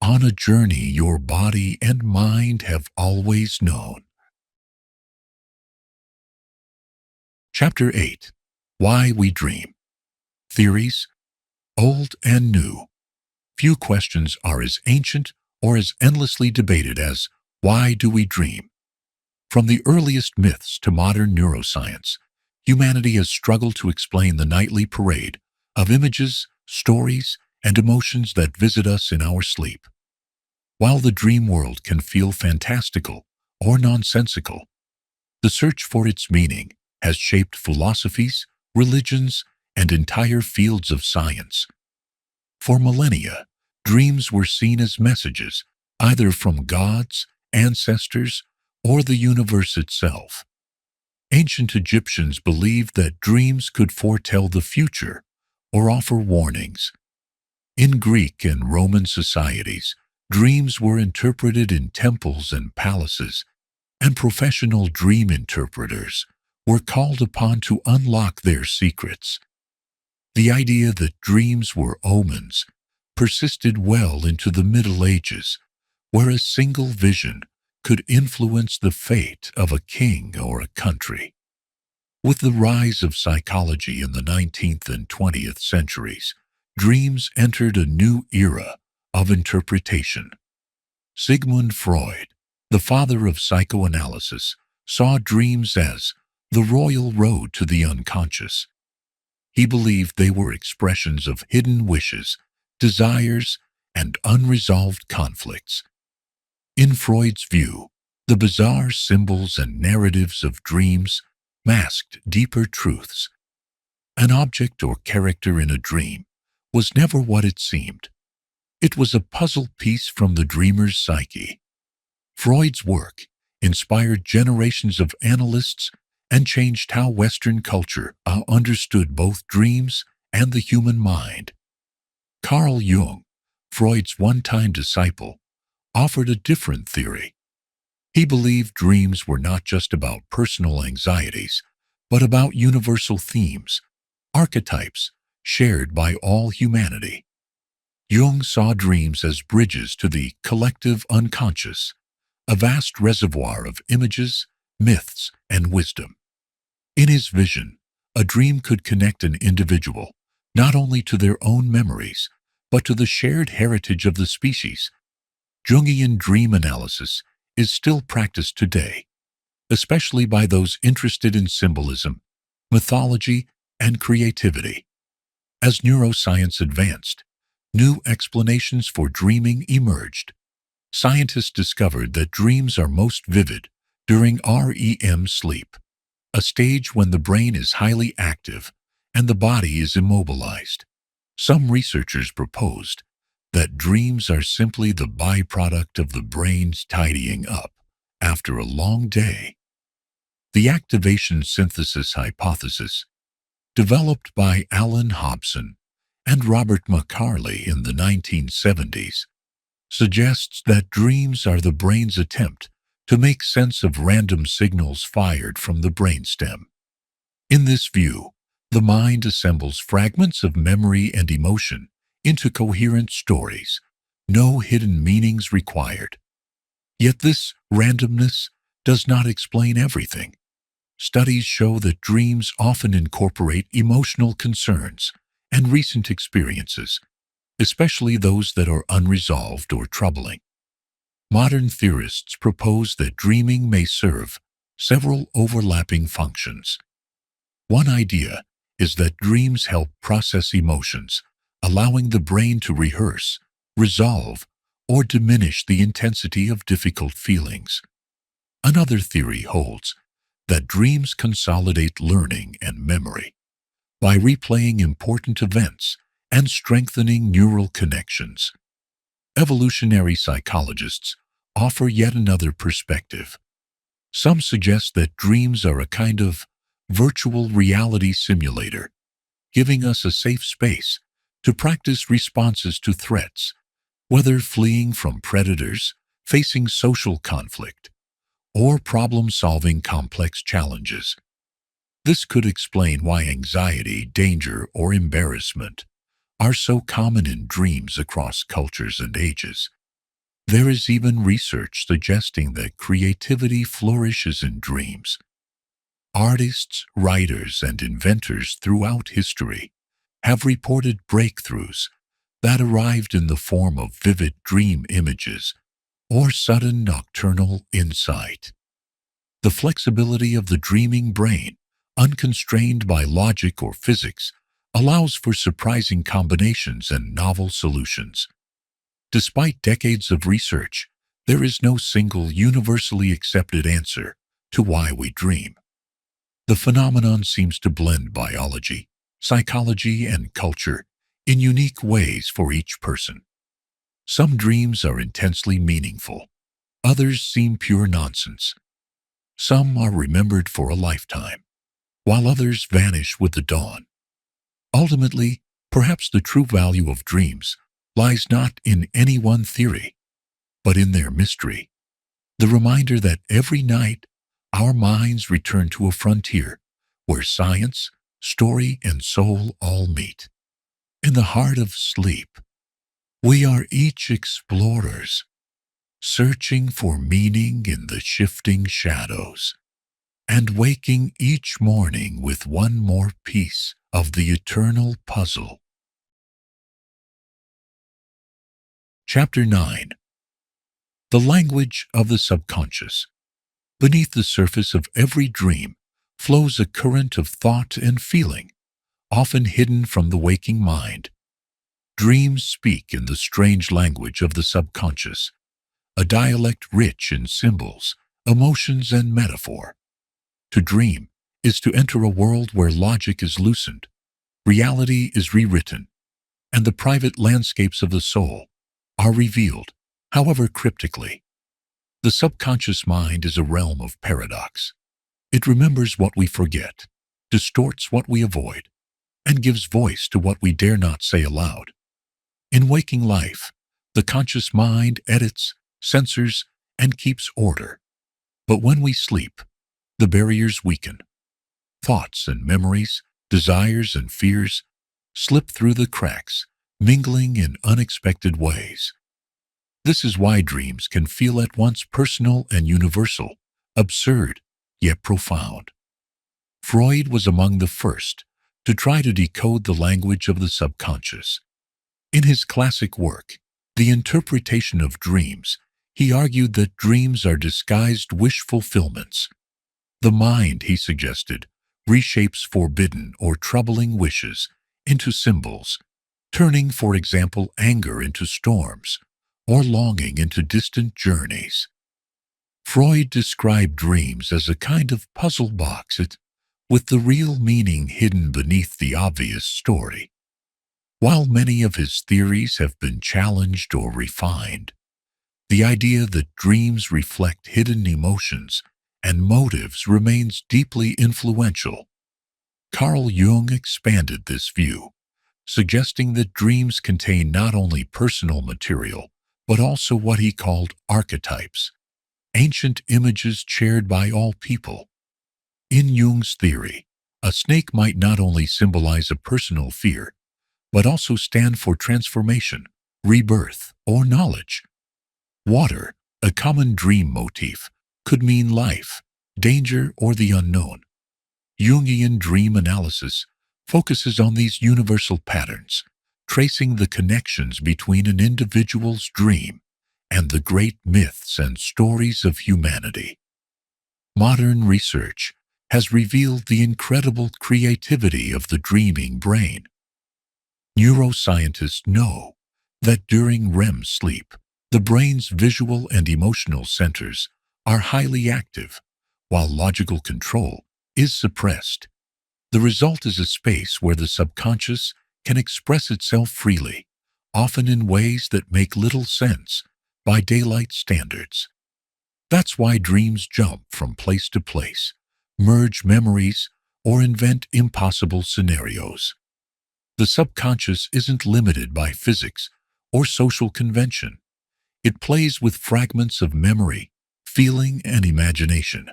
Speaker 1: on a journey your body and mind have always known. Chapter 8. Why We Dream. Theories, old and new. Few questions are as ancient or as endlessly debated as, why do we dream? From the earliest myths to modern neuroscience, humanity has struggled to explain the nightly parade of images, stories, and emotions that visit us in our sleep. While the dream world can feel fantastical or nonsensical, the search for its meaning has shaped philosophies, religions, and entire fields of science. For millennia, dreams were seen as messages, either from gods, ancestors, or the universe itself. Ancient Egyptians believed that dreams could foretell the future or offer warnings. In Greek and Roman societies, dreams were interpreted in temples and palaces, and professional dream interpreters were called upon to unlock their secrets. The idea that dreams were omens persisted well into the Middle Ages, where a single vision could influence the fate of a king or a country. With the rise of psychology in the 19th and 20th centuries, dreams entered a new era of interpretation. Sigmund Freud, the father of psychoanalysis, saw dreams as the royal road to the unconscious. He believed they were expressions of hidden wishes, desires, and unresolved conflicts. In Freud's view, the bizarre symbols and narratives of dreams masked deeper truths. An object or character in a dream was never what it seemed. It was a puzzle piece from the dreamer's psyche. Freud's work inspired generations of analysts and changed how Western culture understood both dreams and the human mind. Carl Jung, Freud's one-time disciple, offered a different theory. He believed dreams were not just about personal anxieties, but about universal themes, archetypes shared by all humanity. Jung saw dreams as bridges to the collective unconscious, a vast reservoir of images, myths, and wisdom. In his vision, A dream could connect an individual not only to their own memories, but to the shared heritage of the species. Jungian dream analysis is still practiced today, especially by those interested in symbolism, mythology, and creativity. As neuroscience advanced, new explanations for dreaming emerged. Scientists discovered that dreams are most vivid during REM sleep, a stage when the brain is highly active and the body is immobilized. Some researchers proposed that dreams are simply the byproduct of the brain's tidying up after a long day. The activation synthesis hypothesis, developed by Alan Hobson and Robert McCarley in the 1970s, suggests that dreams are the brain's attempt to make sense of random signals fired from the brainstem. In this view, the mind assembles fragments of memory and emotion into coherent stories, no hidden meanings required. Yet this randomness does not explain everything. Studies show that dreams often incorporate emotional concerns and recent experiences, especially those that are unresolved or troubling. Modern theorists propose that dreaming may serve several overlapping functions. One idea is that dreams help process emotions, allowing the brain to rehearse, resolve, or diminish the intensity of difficult feelings. Another theory holds that dreams consolidate learning and memory by replaying important events and strengthening neural connections. Evolutionary psychologists offer yet another perspective. Some suggest that dreams are a kind of virtual reality simulator, giving us a safe space to practice responses to threats, whether fleeing from predators, facing social conflict, or problem-solving complex challenges. This could explain why anxiety, danger, or embarrassment are so common in dreams across cultures and ages. There is even research suggesting that creativity flourishes in dreams. Artists, writers, and inventors throughout history have reported breakthroughs that arrived in the form of vivid dream images or sudden nocturnal insight. The flexibility of the dreaming brain, unconstrained by logic or physics, allows for surprising combinations and novel solutions. Despite decades of research, there is no single universally accepted answer to why we dream. The phenomenon seems to blend biology, psychology, and culture in unique ways for each person. Some dreams are intensely meaningful. Others seem pure nonsense. Some are remembered for a lifetime, while others vanish with the dawn. Ultimately, perhaps the true value of dreams lies not in any one theory, but in their mystery. The reminder that every night our minds return to a frontier where science, story, and soul all meet. In the heart of sleep, we are each explorers, searching for meaning in the shifting shadows, and waking each morning with one more piece of the eternal puzzle. Chapter 9. The language of the subconscious. Beneath the surface of every dream flows a current of thought and feeling, often hidden from the waking mind. Dreams speak in the strange language of the subconscious, a dialect rich in symbols, emotions, and metaphor. To dream is to enter a world where logic is loosened, reality is rewritten, and the private landscapes of the soul are revealed, however cryptically. The subconscious mind is a realm of paradox. It remembers what we forget, distorts what we avoid, and gives voice to what we dare not say aloud. In waking life, the conscious mind edits, censors, and keeps order. But when we sleep, the barriers weaken. Thoughts and memories, desires and fears slip through the cracks, mingling in unexpected ways. This is why dreams can feel at once personal and universal, absurd, yet profound. Freud was among the first to try to decode the language of the subconscious. In his classic work, The Interpretation of Dreams, he argued that dreams are disguised wish fulfillments. The mind, he suggested, reshapes forbidden or troubling wishes into symbols, turning, for example, anger into storms or longing into distant journeys. Freud described dreams as a kind of puzzle box with the real meaning hidden beneath the obvious story. While many of his theories have been challenged or refined, the idea that dreams reflect hidden emotions and motives remains deeply influential. Carl Jung expanded this view, suggesting that dreams contain not only personal material, but also what he called archetypes, ancient images shared by all people. In Jung's theory, a snake might not only symbolize a personal fear, but also stand for transformation, rebirth, or knowledge. Water, a common dream motif, could mean life, danger, or the unknown. Jungian dream analysis focuses on these universal patterns, tracing the connections between an individual's dream and the great myths and stories of humanity. Modern research has revealed the incredible creativity of the dreaming brain. Neuroscientists know that during REM sleep, the brain's visual and emotional centers are highly active, while logical control is suppressed. The result is a space where the subconscious can express itself freely, often in ways that make little sense by daylight standards. That's why dreams jump from place to place, merge memories, or invent impossible scenarios. The subconscious isn't limited by physics or social convention. It plays with fragments of memory, feeling, and imagination.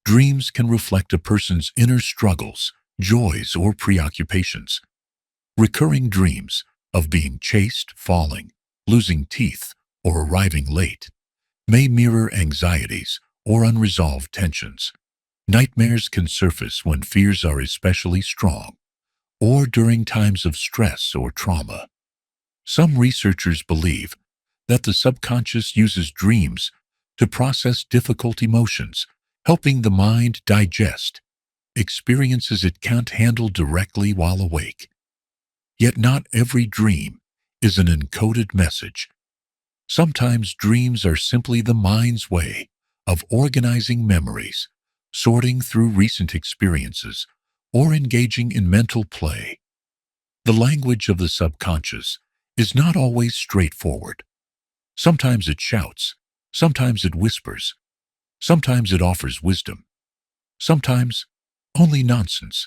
Speaker 1: Dreams can reflect a person's inner struggles, joys, or preoccupations. Recurring dreams of being chased, falling, losing teeth, or arriving late may mirror anxieties or unresolved tensions. Nightmares can surface when fears are especially strong, or during times of stress or trauma. Some researchers believe that the subconscious uses dreams to process difficult emotions, helping the mind digest experiences it can't handle directly while awake. Yet not every dream is an encoded message. Sometimes dreams are simply the mind's way of organizing memories, sorting through recent experiences, or engaging in mental play. The language of the subconscious is not always straightforward. Sometimes it shouts, sometimes it whispers, sometimes it offers wisdom, sometimes only nonsense.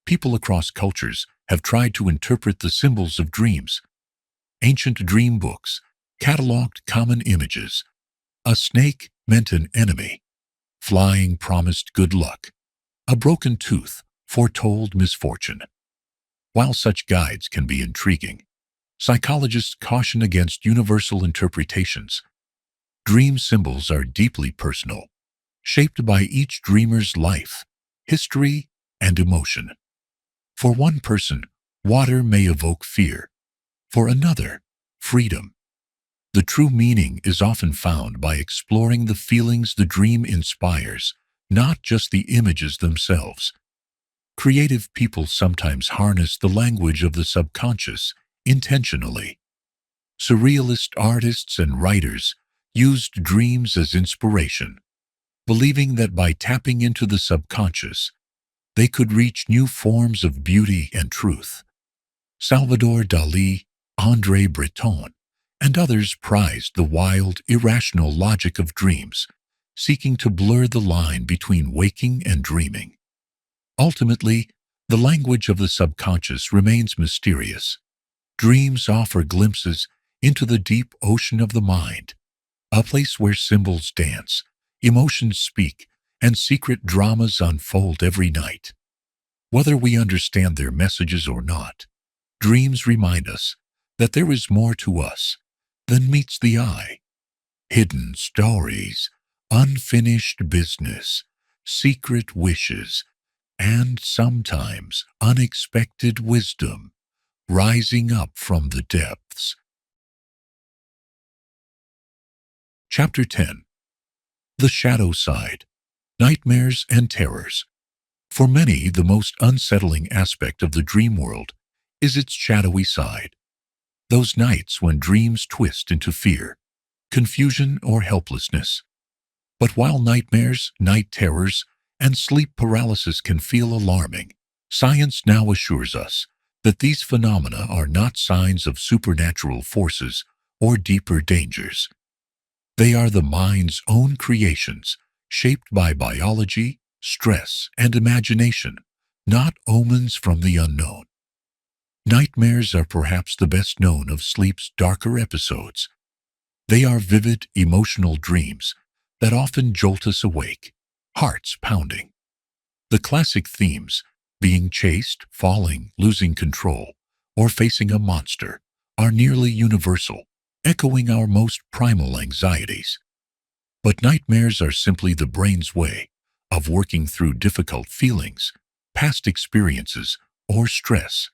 Speaker 1: People across cultures have tried to interpret the symbols of dreams. Ancient dream books cataloged common images. A snake meant an enemy. Flying promised good luck. A broken tooth foretold misfortune. While such guides can be intriguing, psychologists caution against universal interpretations. Dream symbols are deeply personal, shaped by each dreamer's life, history, and emotion. For one person, water may evoke fear. For another, freedom. The true meaning is often found by exploring the feelings the dream inspires, not just the images themselves. Creative people sometimes harness the language of the subconscious intentionally. Surrealist artists and writers used dreams as inspiration, believing that by tapping into the subconscious, they could reach new forms of beauty and truth. Salvador Dalí, André Breton, and others prized the wild, irrational logic of dreams, seeking to blur the line between waking and dreaming. Ultimately, the language of the subconscious remains mysterious. Dreams offer glimpses into the deep ocean of the mind, a place where symbols dance, emotions speak, and secret dramas unfold every night. Whether we understand their messages or not, dreams remind us that there is more to us than meets the eye. Hidden stories, unfinished business, secret wishes, and sometimes unexpected wisdom rising up from the depths. Chapter 10. The Shadow Side, Nightmares and Terrors. For many, the most unsettling aspect of the dream world is its shadowy side. Those nights when dreams twist into fear, confusion, or helplessness. But while nightmares, night terrors, and sleep paralysis can feel alarming, science now assures us that these phenomena are not signs of supernatural forces or deeper dangers. They are the mind's own creations, shaped by biology, stress, and imagination, not omens from the unknown. Nightmares are perhaps the best known of sleep's darker episodes. They are vivid, emotional dreams that often jolt us awake, hearts pounding. The classic themes, being chased, falling, losing control, or facing a monster, are nearly universal, echoing our most primal anxieties. But nightmares are simply the brain's way of working through difficult feelings, past experiences, or stress.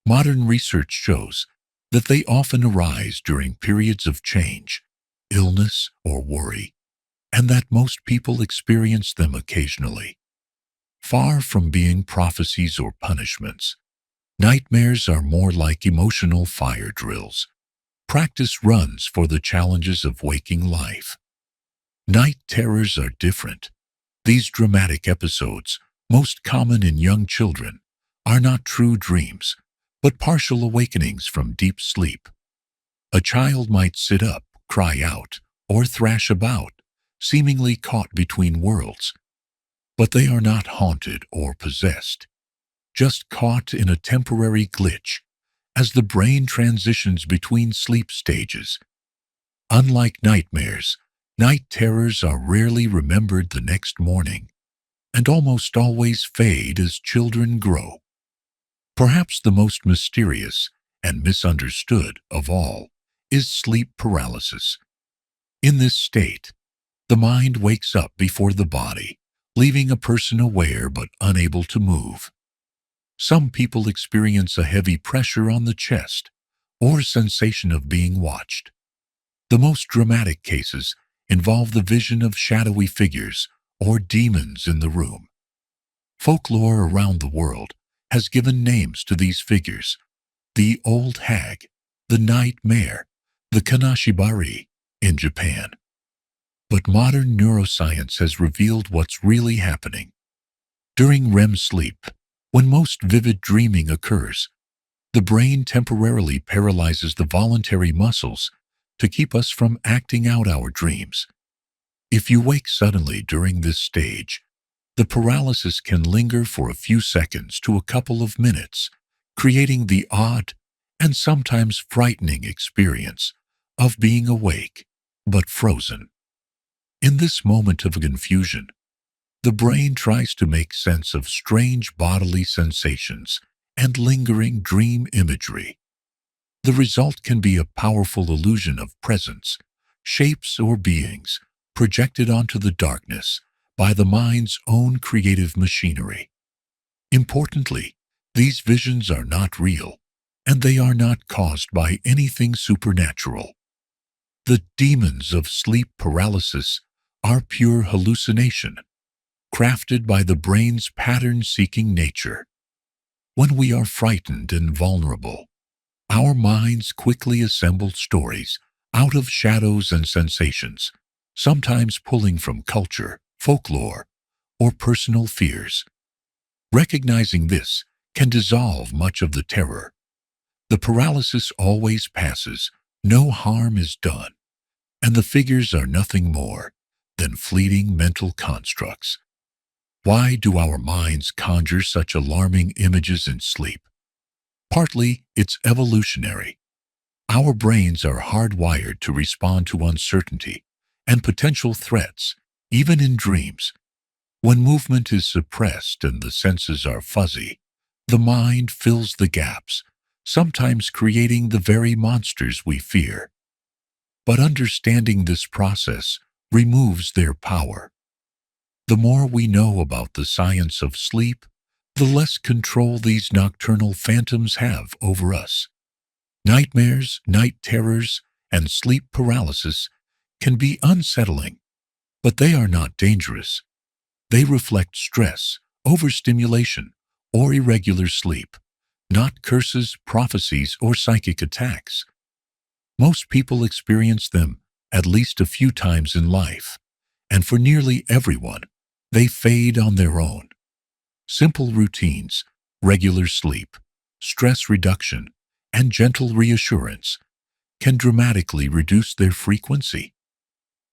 Speaker 1: Modern research shows that they often arise during periods of change, illness, or worry, and that most people experience them occasionally. Far from being prophecies or punishments, nightmares are more like emotional fire drills, practice runs for the challenges of waking life. Night terrors are different. These dramatic episodes, most common in young children, are not true dreams, but partial awakenings from deep sleep. A child might sit up, cry out, or thrash about, seemingly caught between worlds. But they are not haunted or possessed, just caught in a temporary glitch as the brain transitions between sleep stages. Unlike nightmares, night terrors are rarely remembered the next morning and almost always fade as children grow. Perhaps the most mysterious and misunderstood of all is sleep paralysis. In this state, the mind wakes up before the body, leaving a person aware but unable to move. Some people experience a heavy pressure on the chest or sensation of being watched. The most dramatic cases involve the vision of shadowy figures or demons in the room. Folklore around the world has given names to these figures: the old hag, the night mare, the kanashibari in Japan. But modern neuroscience has revealed what's really happening. During REM sleep, when most vivid dreaming occurs, the brain temporarily paralyzes the voluntary muscles to keep us from acting out our dreams. If you wake suddenly during this stage, the paralysis can linger for a few seconds to a couple of minutes, creating the odd and sometimes frightening experience of being awake but frozen. In this moment of confusion, the brain tries to make sense of strange bodily sensations and lingering dream imagery. The result can be a powerful illusion of presence, shapes or beings projected onto the darkness by the mind's own creative machinery. Importantly, these visions are not real, and they are not caused by anything supernatural. The demons of sleep paralysis are pure hallucination, crafted by the brain's pattern-seeking nature. When we are frightened and vulnerable, our minds quickly assemble stories out of shadows and sensations, sometimes pulling from culture, folklore, or personal fears. Recognizing this can dissolve much of the terror. The paralysis always passes, no harm is done, and the figures are nothing more than fleeting mental constructs. Why do our minds conjure such alarming images in sleep? Partly, it's evolutionary. Our brains are hardwired to respond to uncertainty and potential threats, even in dreams. When movement is suppressed and the senses are fuzzy, the mind fills the gaps, sometimes creating the very monsters we fear. But understanding this process removes their power. The more we know about the science of sleep, the less control these nocturnal phantoms have over us. Nightmares, night terrors, and sleep paralysis can be unsettling, but they are not dangerous. They reflect stress, overstimulation, or irregular sleep, not curses, prophecies, or psychic attacks. Most people experience them at least a few times in life, and for nearly everyone, they fade on their own. Simple routines, regular sleep, stress reduction, and gentle reassurance can dramatically reduce their frequency.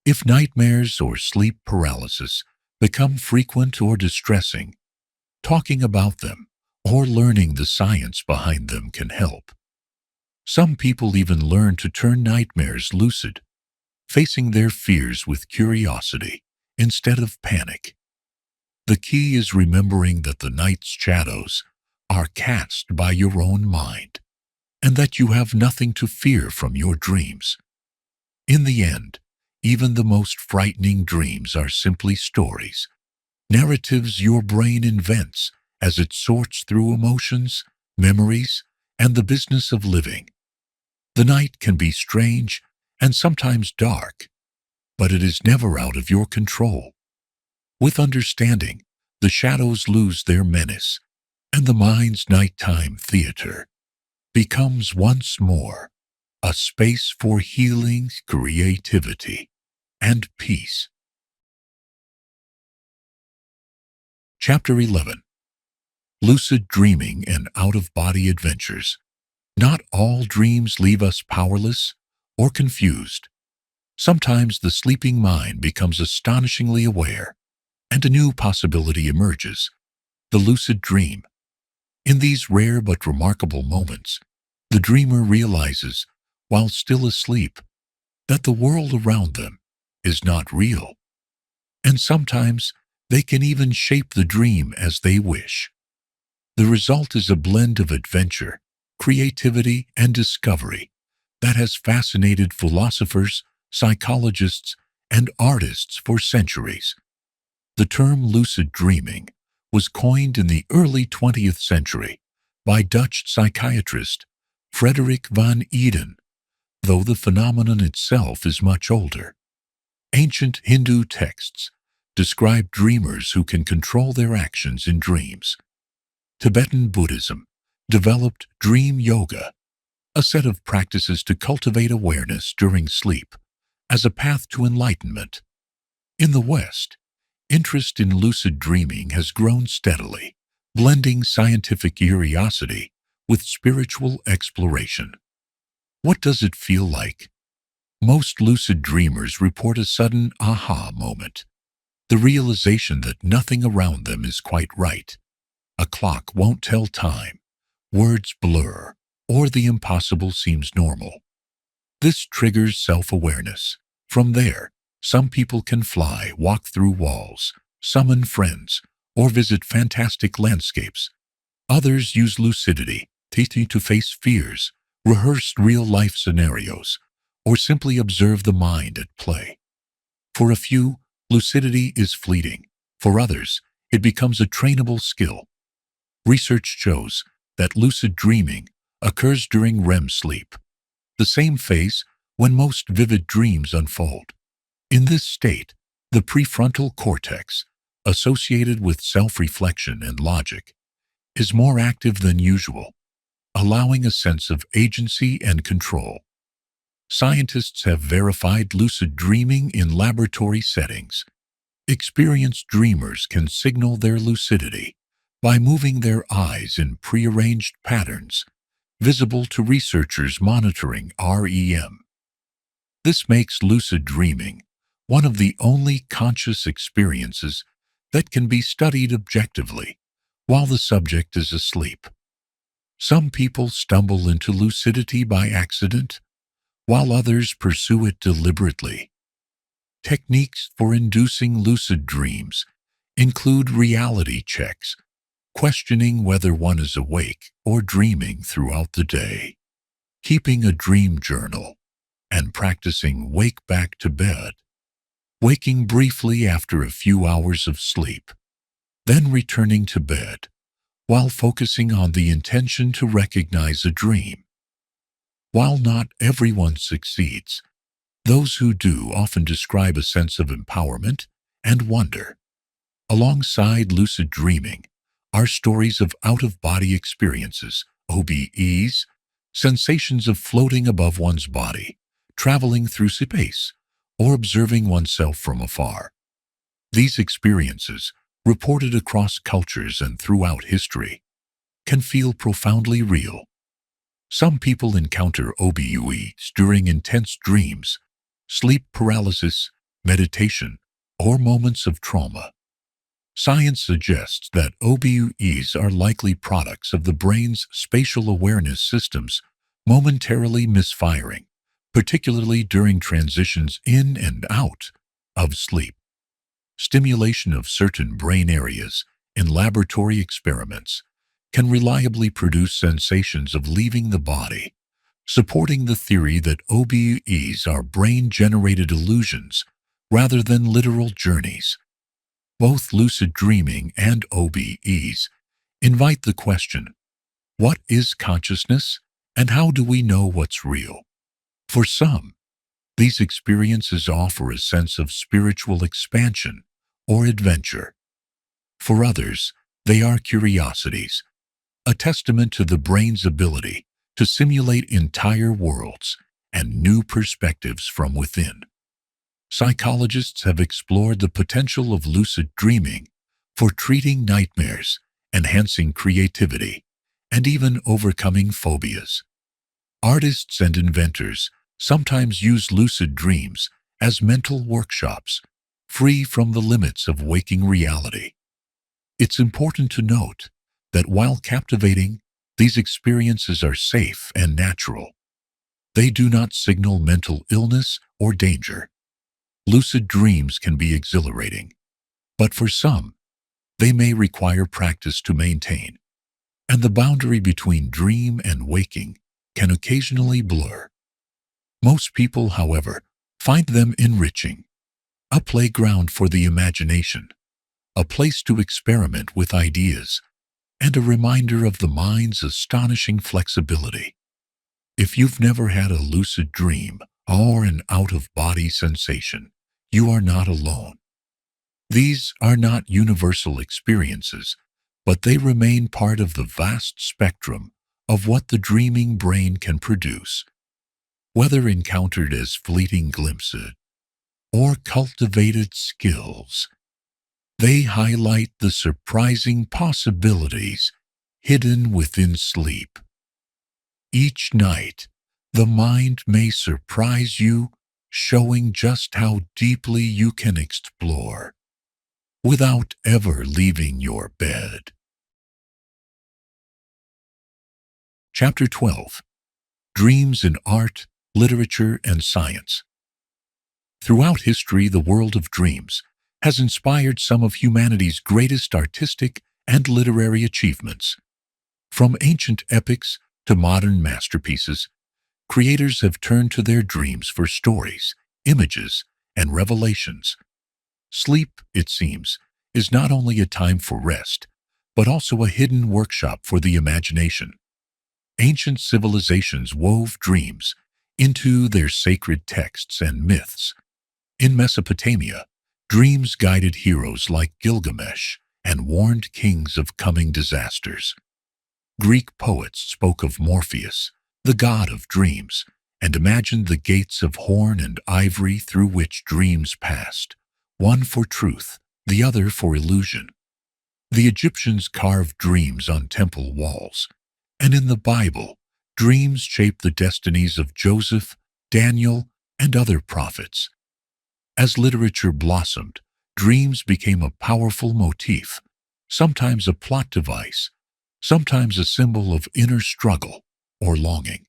Speaker 1: If nightmares or sleep paralysis become frequent or distressing, talking about them or learning the science behind them can help. Some people even learn to turn nightmares lucid, facing their fears with curiosity instead of panic. The key is remembering that the night's shadows are cast by your own mind, and that you have nothing to fear from your dreams. In the end, even the most frightening dreams are simply stories, narratives your brain invents as it sorts through emotions, memories, and the business of living. The night can be strange and sometimes dark, but it is never out of your control. With understanding, the shadows lose their menace, and the mind's nighttime theater becomes once more a space for healing, creativity, and peace. Chapter 11. Lucid Dreaming and Out-of-Body Adventures. Not all dreams leave us powerless or confused. Sometimes the sleeping mind becomes astonishingly aware, and a new possibility emerges, the lucid dream. In these rare but remarkable moments, the dreamer realizes, while still asleep, that the world around them is not real. And sometimes they can even shape the dream as they wish. The result is a blend of adventure, creativity, and discovery that has fascinated philosophers, psychologists, and artists for centuries. The term lucid dreaming was coined in the early 20th century by Dutch psychiatrist Frederik van Eden, though the phenomenon itself is much older. Ancient Hindu texts describe dreamers who can control their actions in dreams. Tibetan Buddhism developed dream yoga, a set of practices to cultivate awareness during sleep, as a path to enlightenment. In the West, interest in lucid dreaming has grown steadily, blending scientific curiosity with spiritual exploration. What does it feel like? Most lucid dreamers report a sudden aha moment, the realization that nothing around them is quite right. A clock won't tell time, words blur, or the impossible seems normal. This triggers self-awareness. From there, some people can fly, walk through walls, summon friends, or visit fantastic landscapes. Others use lucidity to face fears, rehearse real-life scenarios, or simply observe the mind at play. For a few, lucidity is fleeting. For others, it becomes a trainable skill. Research shows that lucid dreaming occurs during REM sleep, the same phase when most vivid dreams unfold. In this state, the prefrontal cortex, associated with self-reflection and logic, is more active than usual, allowing a sense of agency and control. Scientists have verified lucid dreaming in laboratory settings. Experienced dreamers can signal their lucidity by moving their eyes in prearranged patterns, visible to researchers monitoring REM. This makes lucid dreaming one of the only conscious experiences that can be studied objectively while the subject is asleep. Some people stumble into lucidity by accident, while others pursue it deliberately. Techniques for inducing lucid dreams include reality checks, questioning whether one is awake or dreaming throughout the day, keeping a dream journal, and practicing wake back to bed. waking briefly after a few hours of sleep, then returning to bed while focusing on the intention to recognize a dream. While not everyone succeeds, those who do often describe a sense of empowerment and wonder. Alongside lucid dreaming are stories of out-of-body experiences, OBEs, sensations of floating above one's body, traveling through space, or observing oneself from afar. These experiences, reported across cultures and throughout history, can feel profoundly real. Some people encounter OBEs during intense dreams, sleep paralysis, meditation, or moments of trauma. Science suggests that OBEs are likely products of the brain's spatial awareness systems momentarily misfiring, particularly during transitions in and out of sleep. Stimulation of certain brain areas in laboratory experiments can reliably produce sensations of leaving the body, supporting the theory that OBEs are brain-generated illusions rather than literal journeys. Both lucid dreaming and OBEs invite the question, what is consciousness and how do we know what's real? For some, these experiences offer a sense of spiritual expansion or adventure. For others, they are curiosities, a testament to the brain's ability to simulate entire worlds and new perspectives from within. Psychologists have explored the potential of lucid dreaming for treating nightmares, enhancing creativity, and even overcoming phobias. Artists and inventors sometimes use lucid dreams as mental workshops, free from the limits of waking reality. It's important to note that while captivating, these experiences are safe and natural. They do not signal mental illness or danger. Lucid dreams can be exhilarating, but for some, they may require practice to maintain, and the boundary between dream and waking can occasionally blur. Most people, however, find them enriching, a playground for the imagination, a place to experiment with ideas, and a reminder of the mind's astonishing flexibility. If you've never had a lucid dream or an out-of-body sensation, you are not alone. These are not universal experiences, but they remain part of the vast spectrum of what the dreaming brain can produce. Whether encountered as fleeting glimpses or cultivated skills, they highlight the surprising possibilities hidden within sleep. Each night, the mind may surprise you, showing just how deeply you can explore without ever leaving your bed. Chapter 12. Dreams in Art, Literature, and Science. Throughout history, the world of dreams has inspired some of humanity's greatest artistic and literary achievements. From ancient epics to modern masterpieces, creators have turned to their dreams for stories, images, and revelations. Sleep, it seems, is not only a time for rest, but also a hidden workshop for the imagination. Ancient civilizations wove dreams into their sacred texts and myths. In Mesopotamia, dreams guided heroes like Gilgamesh and warned kings of coming disasters. Greek poets spoke of Morpheus, the god of dreams, and imagined the gates of horn and ivory through which dreams passed, one for truth, the other for illusion. The Egyptians carved dreams on temple walls, and in the Bible, dreams shaped the destinies of Joseph, Daniel, and other prophets. As literature blossomed, dreams became a powerful motif, sometimes a plot device, sometimes a symbol of inner struggle or longing.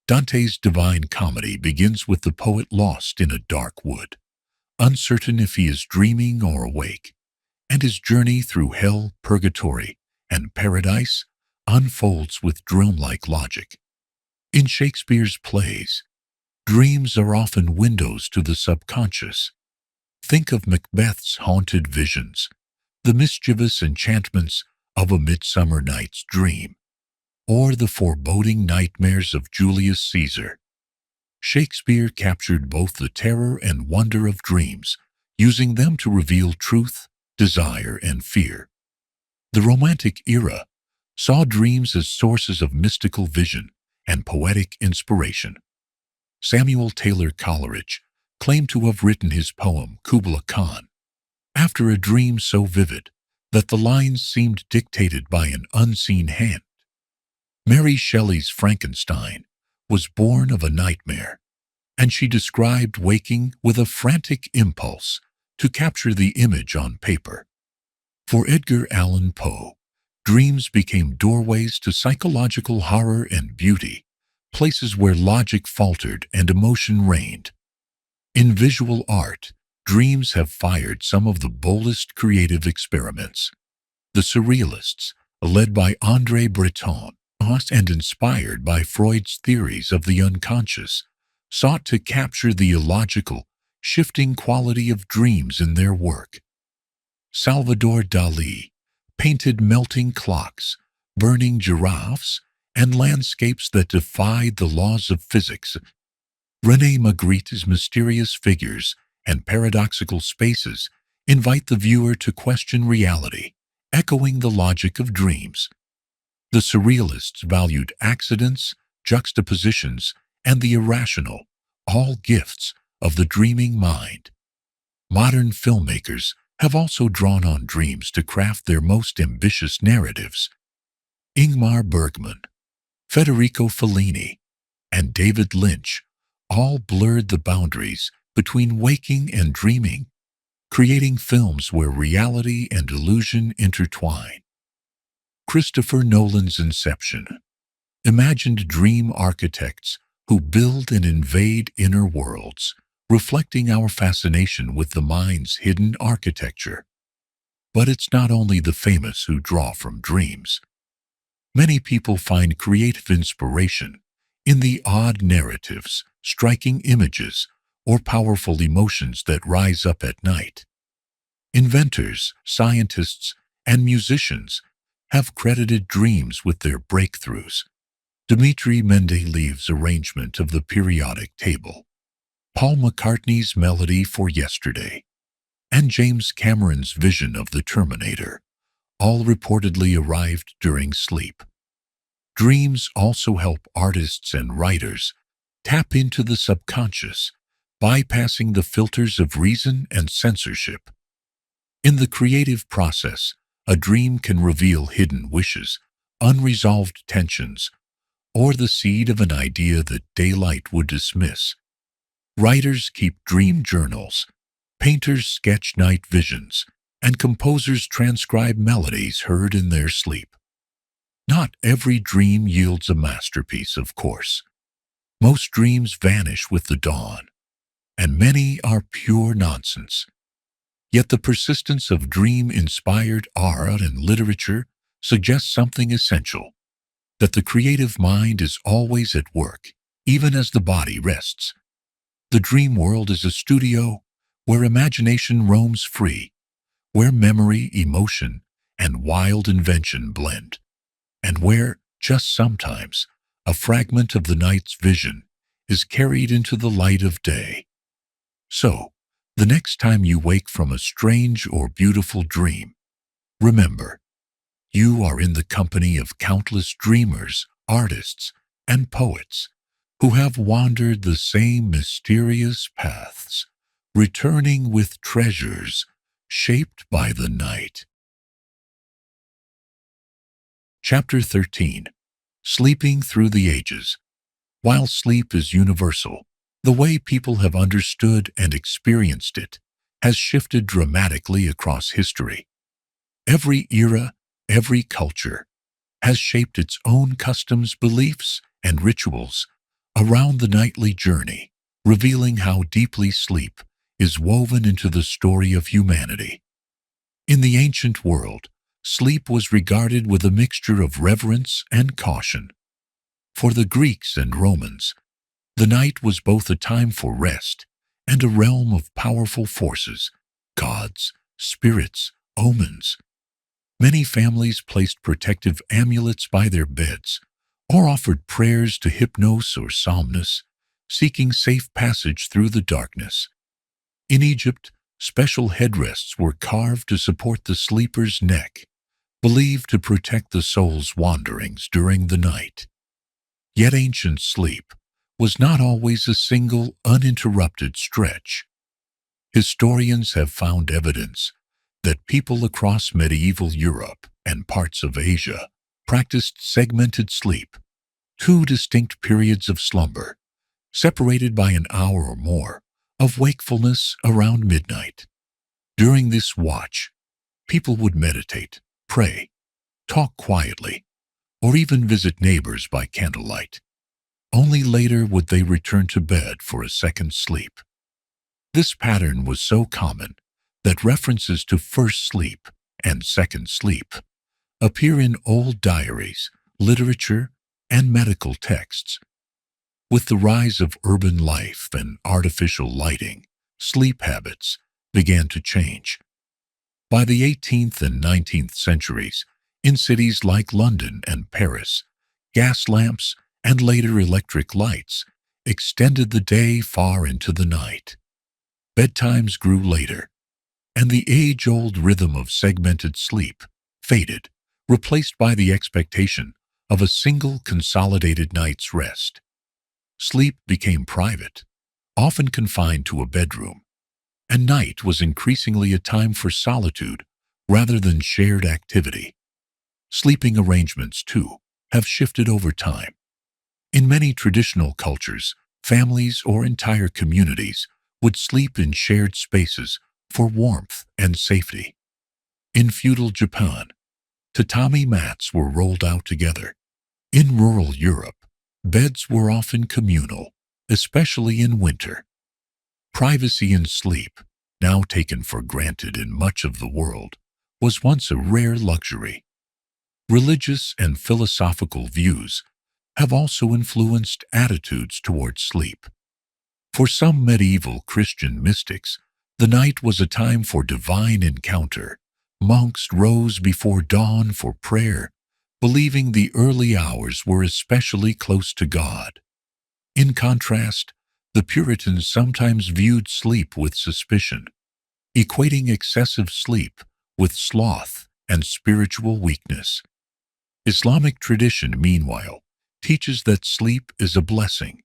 Speaker 1: Dante's Divine Comedy begins with the poet lost in a dark wood, uncertain if he is dreaming or awake, and his journey through hell, purgatory, and paradise unfolds with dreamlike logic. In Shakespeare's plays, dreams are often windows to the subconscious. Think of Macbeth's haunted visions, the mischievous enchantments of A Midsummer Night's Dream, or the foreboding nightmares of Julius Caesar. Shakespeare captured both the terror and wonder of dreams, using them to reveal truth, desire, and fear. The Romantic era saw dreams as sources of mystical vision and poetic inspiration. Samuel Taylor Coleridge claimed to have written his poem Kubla Khan after a dream so vivid that the lines seemed dictated by an unseen hand. Mary Shelley's Frankenstein was born of a nightmare, and she described waking with a frantic impulse to capture the image on paper. For Edgar Allan Poe, dreams became doorways to psychological horror and beauty, places where logic faltered and emotion reigned. In visual art, dreams have fired some of the boldest creative experiments. The Surrealists, led by André Breton, and inspired by Freud's theories of the unconscious, sought to capture the illogical, shifting quality of dreams in their work. Salvador Dalí painted melting clocks, burning giraffes, and landscapes that defied the laws of physics. René Magritte's mysterious figures and paradoxical spaces invite the viewer to question reality, echoing the logic of dreams. The Surrealists valued accidents, juxtapositions, and the irrational, all gifts of the dreaming mind. Modern filmmakers have also drawn on dreams to craft their most ambitious narratives. Ingmar Bergman, Federico Fellini, and David Lynch all blurred the boundaries between waking and dreaming, creating films where reality and illusion intertwine. Christopher Nolan's Inception imagined dream architects who build and invade inner worlds, reflecting our fascination with the mind's hidden architecture. But it's not only the famous who draw from dreams. Many people find creative inspiration in the odd narratives, striking images, or powerful emotions that rise up at night. Inventors, scientists, and musicians have credited dreams with their breakthroughs. Dmitri Mendeleev's arrangement of the periodic table, Paul McCartney's melody for Yesterday, and James Cameron's vision of the Terminator all reportedly arrived during sleep. Dreams also help artists and writers tap into the subconscious, bypassing the filters of reason and censorship. In the creative process, a dream can reveal hidden wishes, unresolved tensions, or the seed of an idea that daylight would dismiss. Writers keep dream journals, painters sketch night visions, and composers transcribe melodies heard in their sleep. Not every dream yields a masterpiece, of course. Most dreams vanish with the dawn, and many are pure nonsense. Yet the persistence of dream-inspired art and literature suggests something essential, that the creative mind is always at work, even as the body rests. The dream world is a studio where imagination roams free, where memory, emotion, and wild invention blend, and where, just sometimes, a fragment of the night's vision is carried into the light of day. So, the next time you wake from a strange or beautiful dream, remember, you are in the company of countless dreamers, artists, and poets who have wandered the same mysterious paths, returning with treasures shaped by the night. Chapter 13. Sleeping Through the Ages. While sleep is universal, the way people have understood and experienced it has shifted dramatically across history. Every era, every culture has shaped its own customs, beliefs, and rituals around the nightly journey, revealing how deeply sleep is woven into the story of humanity. In the ancient world, sleep was regarded with a mixture of reverence and caution. For the Greeks and Romans, the night was both a time for rest and a realm of powerful forces gods, spirits, omens. Many families placed protective amulets by their beds or offered prayers to Hypnos or Somnus, seeking safe passage through the darkness. In Egypt, special headrests were carved to support the sleeper's neck, believed to protect the soul's wanderings during the night. Yet ancient sleep was not always a single, uninterrupted stretch. Historians have found evidence that people across medieval Europe and parts of Asia practiced segmented sleep, two distinct periods of slumber, separated by an hour or more of wakefulness around midnight. During this watch, people would meditate, pray, talk quietly, or even visit neighbors by candlelight. Only later would they return to bed for a second sleep. This pattern was so common that references to first sleep and second sleep appear in old diaries, literature, and medical texts. With the rise of urban life and artificial lighting, sleep habits began to change. By the 18th and 19th centuries, in cities like London and Paris, gas lamps and later electric lights extended the day far into the night. Bedtimes grew later, and the age-old rhythm of segmented sleep faded, replaced by the expectation of a single consolidated night's rest. Sleep became private, often confined to a bedroom, and night was increasingly a time for solitude rather than shared activity. Sleeping arrangements, too, have shifted over time. In many traditional cultures, families or entire communities would sleep in shared spaces for warmth and safety. In feudal Japan, tatami mats were rolled out together. In rural Europe, beds were often communal, especially in winter. Privacy in sleep, now taken for granted in much of the world, was once a rare luxury. Religious and philosophical views have also influenced attitudes toward sleep. For some medieval Christian mystics, the night was a time for divine encounter. Monks rose before dawn for prayer, believing the early hours were especially close to God. In contrast, the Puritans sometimes viewed sleep with suspicion, equating excessive sleep with sloth and spiritual weakness. Islamic tradition, meanwhile, teaches that sleep is a blessing,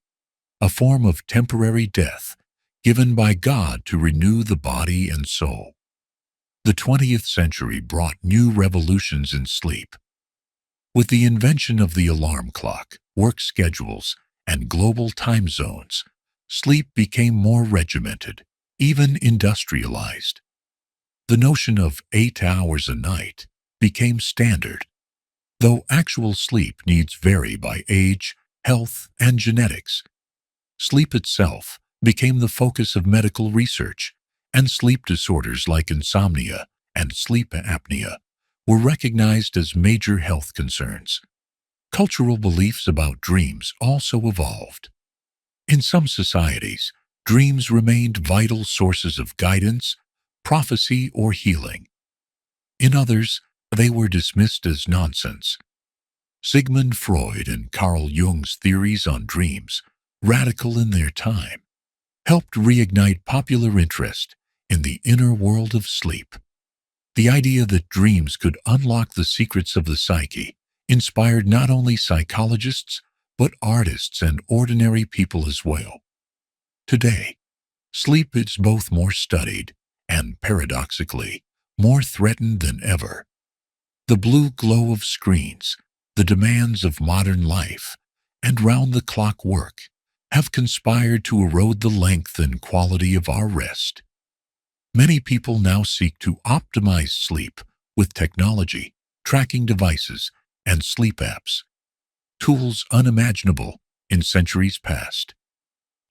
Speaker 1: a form of temporary death given by God to renew the body and soul. The 20th century brought new revolutions in sleep. With the invention of the alarm clock, work schedules, and global time zones, sleep became more regimented, even industrialized. The notion of 8 hours a night became standard, though actual sleep needs vary by age, health, and genetics. Sleep itself became the focus of medical research, and sleep disorders like insomnia and sleep apnea were recognized as major health concerns. Cultural beliefs about dreams also evolved. In some societies, dreams remained vital sources of guidance, prophecy, or healing. In others, they were dismissed as nonsense. Sigmund Freud and Carl Jung's theories on dreams, radical in their time, helped reignite popular interest in the inner world of sleep. The idea that dreams could unlock the secrets of the psyche inspired not only psychologists, but artists and ordinary people as well. Today, sleep is both more studied and, paradoxically, more threatened than ever. The blue glow of screens, the demands of modern life, and round-the-clock work have conspired to erode the length and quality of our rest. Many people now seek to optimize sleep with technology, tracking devices, and sleep apps, tools unimaginable in centuries past.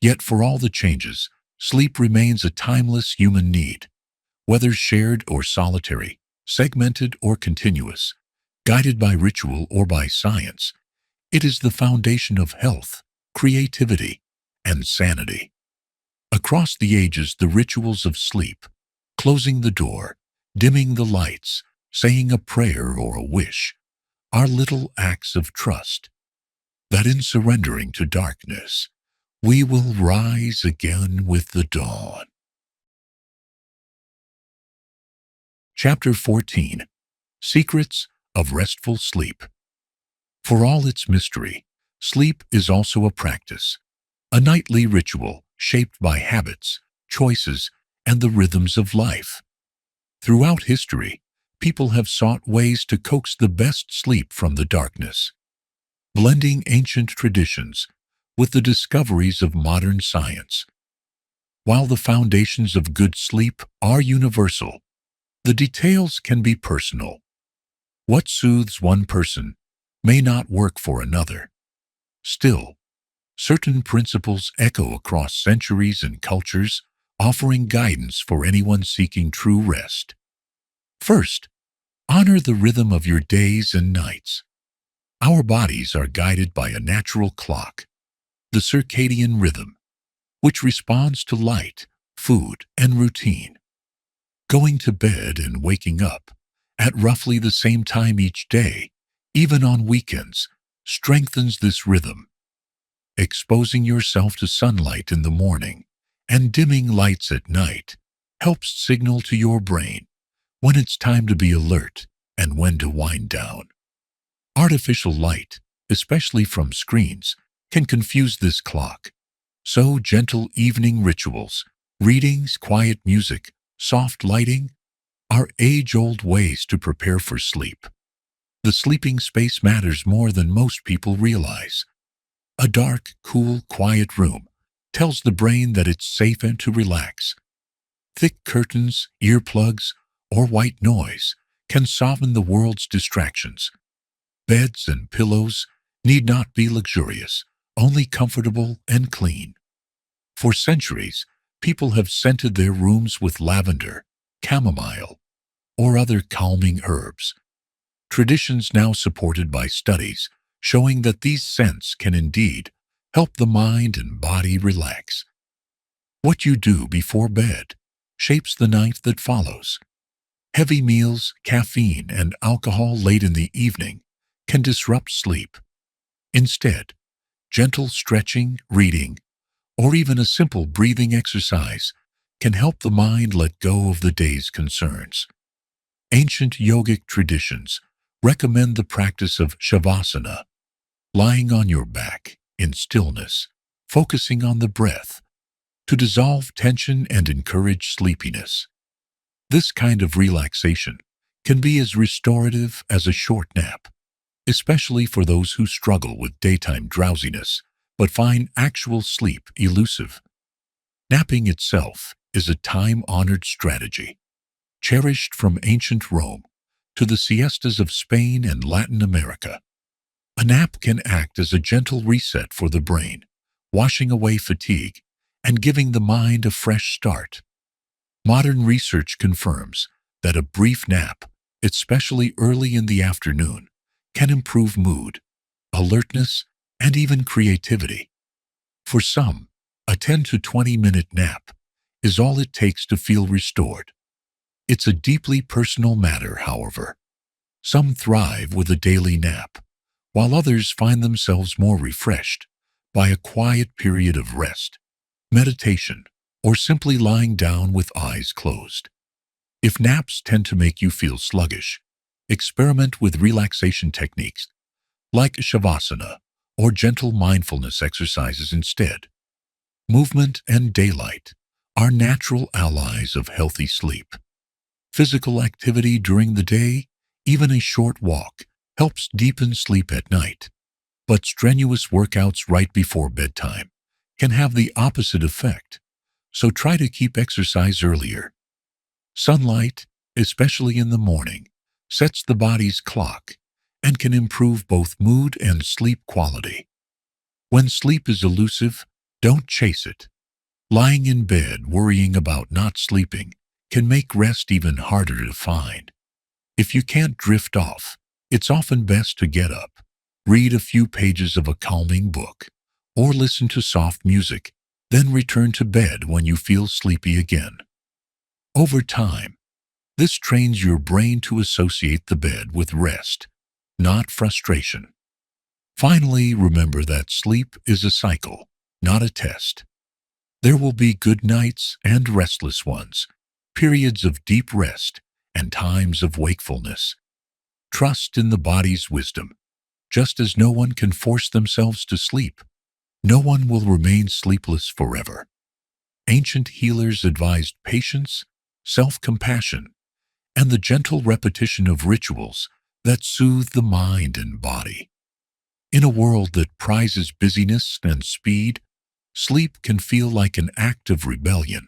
Speaker 1: Yet for all the changes, sleep remains a timeless human need, whether shared or solitary, segmented or continuous, guided by ritual or by science. It is the foundation of health, creativity, and sanity. Across the ages, the rituals of sleep, Closing the door, dimming the lights, saying a prayer or a wish are little acts of trust that in surrendering to darkness, we will rise again with the dawn. Chapter 14. Secrets of Restful Sleep. For all its mystery, sleep is also a practice, a nightly ritual shaped by habits, choices, and the rhythms of life. Throughout history, people have sought ways to coax the best sleep from the darkness, blending ancient traditions with the discoveries of modern science. While the foundations of good sleep are universal, the details can be personal. What soothes one person may not work for another. Still, certain principles echo across centuries and cultures, offering guidance for anyone seeking true rest. First, honor the rhythm of your days and nights. Our bodies are guided by a natural clock, the circadian rhythm, which responds to light, food, and routine. Going to bed and waking up at roughly the same time each day, even on weekends, strengthens this rhythm. Exposing yourself to sunlight in the morning and dimming lights at night helps signal to your brain when it's time to be alert and when to wind down. Artificial light, especially from screens, can confuse this clock. So gentle evening rituals, readings, quiet music, soft lighting are age-old ways to prepare for sleep. The sleeping space matters more than most people realize. A dark, cool, quiet room tells the brain that it's safe and to relax. Thick curtains, earplugs, or white noise can soften the world's distractions. Beds and pillows need not be luxurious, only comfortable and clean. For centuries, people have scented their rooms with lavender, chamomile, or other calming herbs. Traditions now supported by studies showing that these scents can indeed help the mind and body relax. What you do before bed shapes the night that follows. Heavy meals, caffeine, and alcohol late in the evening can disrupt sleep. Instead, gentle stretching, reading, or even a simple breathing exercise can help the mind let go of the day's concerns. Ancient yogic traditions recommend the practice of shavasana, lying on your back in stillness, focusing on the breath, to dissolve tension and encourage sleepiness. This kind of relaxation can be as restorative as a short nap, especially for those who struggle with daytime drowsiness but find actual sleep elusive. Napping itself is a time-honored strategy, cherished from ancient Rome to the siestas of Spain and Latin America. A nap can act as a gentle reset for the brain, washing away fatigue and giving the mind a fresh start. Modern research confirms that a brief nap, especially early in the afternoon, can improve mood, alertness, and even creativity. For some, a 10 to 20-minute nap is all it takes to feel restored. It's a deeply personal matter, however. Some thrive with a daily nap, while others find themselves more refreshed by a quiet period of rest, meditation, or simply lying down with eyes closed. If naps tend to make you feel sluggish, experiment with relaxation techniques like shavasana or gentle mindfulness exercises instead. Movement and daylight are natural allies of healthy sleep. Physical activity during the day, even a short walk, helps deepen sleep at night. But strenuous workouts right before bedtime can have the opposite effect, so try to keep exercise earlier. Sunlight, especially in the morning, sets the body's clock and can improve both mood and sleep quality. When sleep is elusive, don't chase it. Lying in bed worrying about not sleeping can make rest even harder to find. If you can't drift off, it's often best to get up, read a few pages of a calming book, or listen to soft music, then return to bed when you feel sleepy again. Over time, this trains your brain to associate the bed with rest, not frustration. Finally, remember that sleep is a cycle, not a test. There will be good nights and restless ones, periods of deep rest and times of wakefulness. Trust in the body's wisdom. Just as no one can force themselves to sleep, no one will remain sleepless forever. Ancient healers advised patience, self-compassion, and the gentle repetition of rituals that soothe the mind and body. In a world that prizes busyness and speed, sleep can feel like an act of rebellion,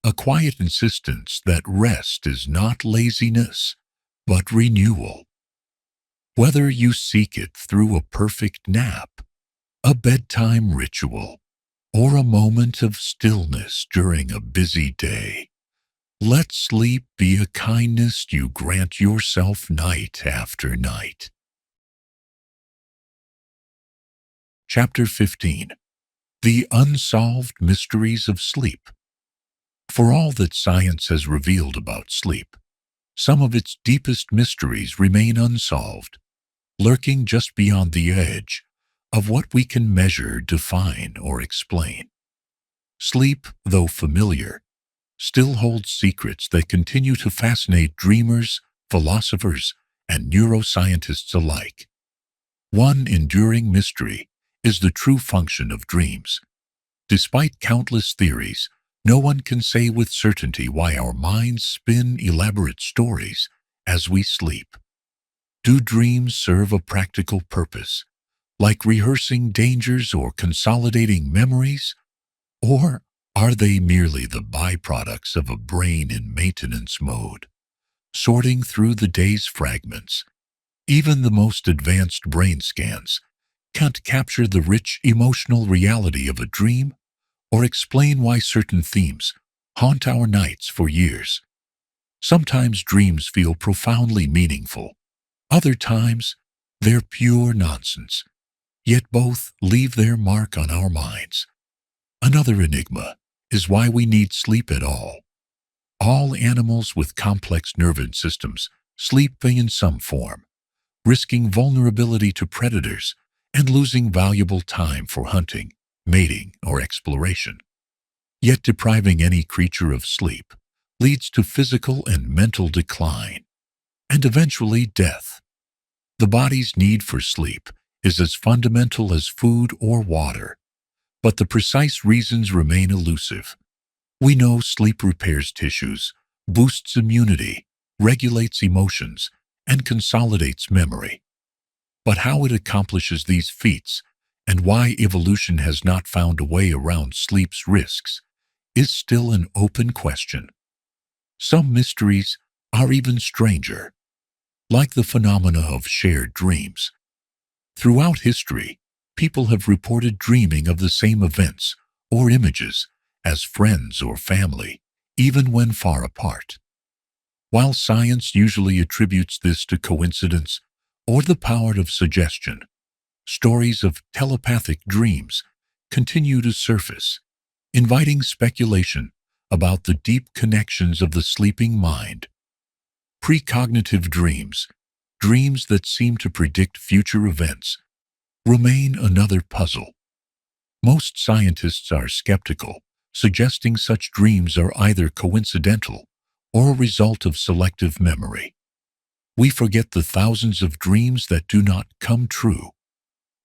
Speaker 1: a quiet insistence that rest is not laziness, but renewal. Whether you seek it through a perfect nap, a bedtime ritual, or a moment of stillness during a busy day, let sleep be a kindness you grant yourself night after night. Chapter 15. The Unsolved Mysteries of Sleep. For all that science has revealed about sleep, some of its deepest mysteries remain unsolved, lurking just beyond the edge of what we can measure, define, or explain. Sleep, though familiar, still holds secrets that continue to fascinate dreamers, philosophers, and neuroscientists alike. One enduring mystery is the true function of dreams. Despite countless theories, no one can say with certainty why our minds spin elaborate stories as we sleep. Do dreams serve a practical purpose, like rehearsing dangers or consolidating memories? Or are they merely the byproducts of a brain in maintenance mode, sorting through the day's fragments? Even the most advanced brain scans can't capture the rich emotional reality of a dream or explain why certain themes haunt our nights for years. Sometimes dreams feel profoundly meaningful. Other times, they're pure nonsense. Yet both leave their mark on our minds. Another enigma is why we need sleep at all. All animals with complex nervous systems sleep in some form, risking vulnerability to predators and losing valuable time for hunting, mating, or exploration. Yet depriving any creature of sleep leads to physical and mental decline, and eventually death. The body's need for sleep is as fundamental as food or water, but the precise reasons remain elusive. We know sleep repairs tissues, boosts immunity, regulates emotions, and consolidates memory. But how it accomplishes these feats and why evolution has not found a way around sleep's risks is still an open question. Some mysteries are even stranger, like the phenomena of shared dreams. Throughout history, people have reported dreaming of the same events or images as friends or family, even when far apart. While science usually attributes this to coincidence or the power of suggestion, stories of telepathic dreams continue to surface, inviting speculation about the deep connections of the sleeping mind. Precognitive dreams, dreams that seem to predict future events, remain another puzzle. Most scientists are skeptical, suggesting such dreams are either coincidental or a result of selective memory. We forget the thousands of dreams that do not come true,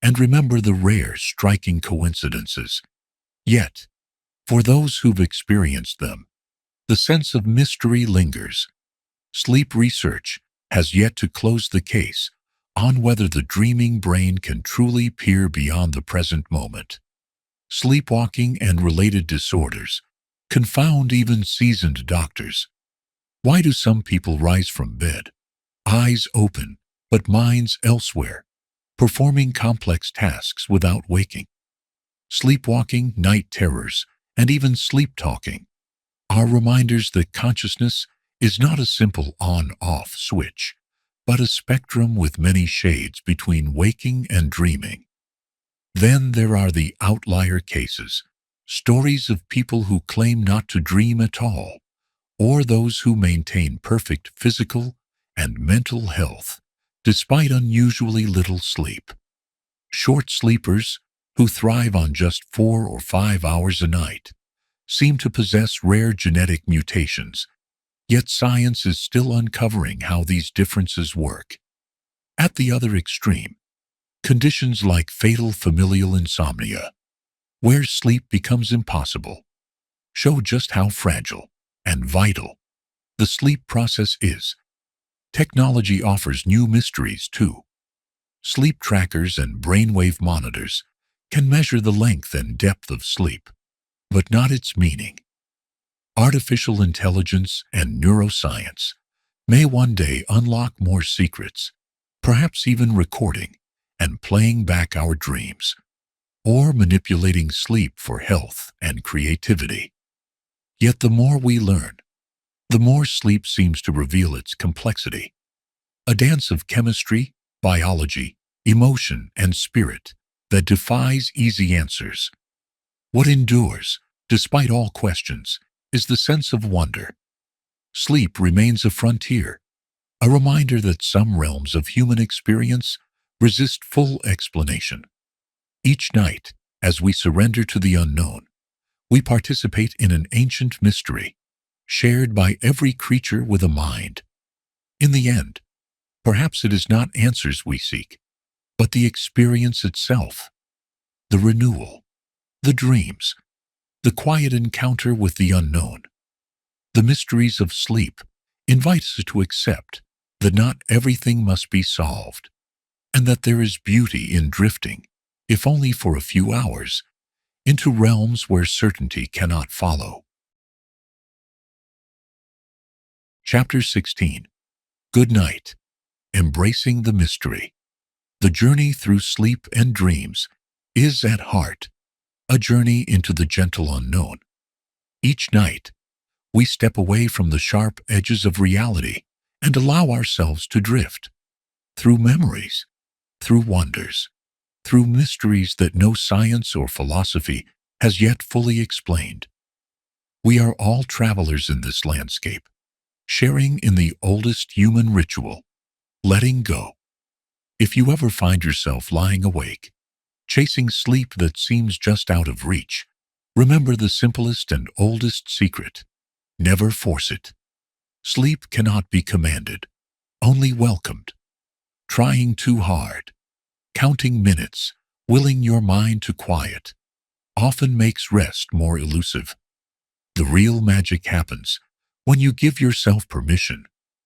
Speaker 1: and remember the rare, striking coincidences. Yet, for those who've experienced them, the sense of mystery lingers. Sleep research has yet to close the case on whether the dreaming brain can truly peer beyond the present moment. Sleepwalking and related disorders confound even seasoned doctors. Why do some people rise from bed, eyes open, but minds elsewhere, performing complex tasks without waking? Sleepwalking, night terrors, and even sleep talking are reminders that consciousness is not a simple on-off switch, but a spectrum with many shades between waking and dreaming. Then there are the outlier cases, stories of people who claim not to dream at all, or those who maintain perfect physical and mental health despite unusually little sleep. Short sleepers, who thrive on just 4 or 5 hours a night, seem to possess rare genetic mutations, yet science is still uncovering how these differences work. At the other extreme, conditions like fatal familial insomnia, where sleep becomes impossible, show just how fragile and vital the sleep process is. Technology offers new mysteries too. Sleep trackers and brainwave monitors can measure the length and depth of sleep, but not its meaning. Artificial intelligence and neuroscience may one day unlock more secrets, perhaps even recording and playing back our dreams, or manipulating sleep for health and creativity. Yet the more we learn, the more sleep seems to reveal its complexity, a dance of chemistry, biology, emotion, and spirit that defies easy answers. What endures, despite all questions, is the sense of wonder. Sleep remains a frontier, a reminder that some realms of human experience resist full explanation. Each night, as we surrender to the unknown, we participate in an ancient mystery, shared by every creature with a mind. In the end, perhaps it is not answers we seek, but the experience itself, the renewal, the dreams, the quiet encounter with the unknown. The mysteries of sleep invite us to accept that not everything must be solved, and that there is beauty in drifting, if only for a few hours, into realms where certainty cannot follow. Chapter 16. Goodnight. Embracing the mystery. The journey through sleep and dreams is, at heart, a journey into the gentle unknown. Each night, we step away from the sharp edges of reality and allow ourselves to drift through memories, through wonders, through mysteries that no science or philosophy has yet fully explained. We are all travelers in this landscape, sharing in the oldest human ritual, letting go. If you ever find yourself lying awake, chasing sleep that seems just out of reach, remember the simplest and oldest secret: never force it. Sleep cannot be commanded, only welcomed. Trying too hard, counting minutes, willing your mind to quiet, often makes rest more elusive. The real magic happens when you give yourself permission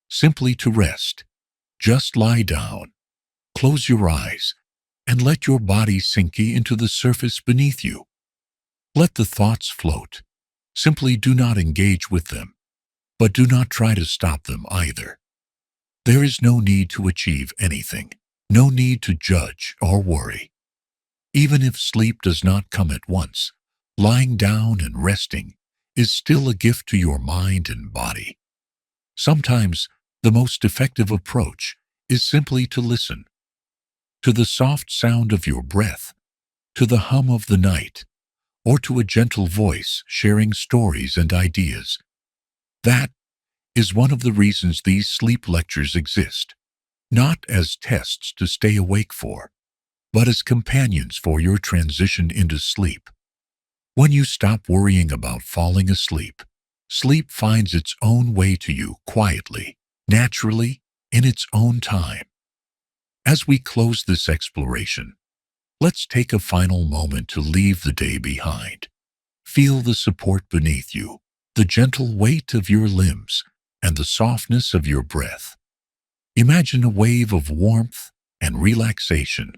Speaker 1: simply to rest. Just lie down, close your eyes, and let your body sink into the surface beneath you. Let the thoughts float. Simply do not engage with them, but do not try to stop them either. There is no need to achieve anything, no need to judge or worry. Even if sleep does not come at once, lying down and resting is still a gift to your mind and body. Sometimes the most effective approach is simply to listen to the soft sound of your breath, to the hum of the night, or to a gentle voice sharing stories and ideas. That is one of the reasons these sleep lectures exist, not as tests to stay awake for, but as companions for your transition into sleep. When you stop worrying about falling asleep, sleep finds its own way to you quietly, naturally, in its own time. As we close this exploration, let's take a final moment to leave the day behind. Feel the support beneath you, the gentle weight of your limbs, and the softness of your breath. Imagine a wave of warmth and relaxation,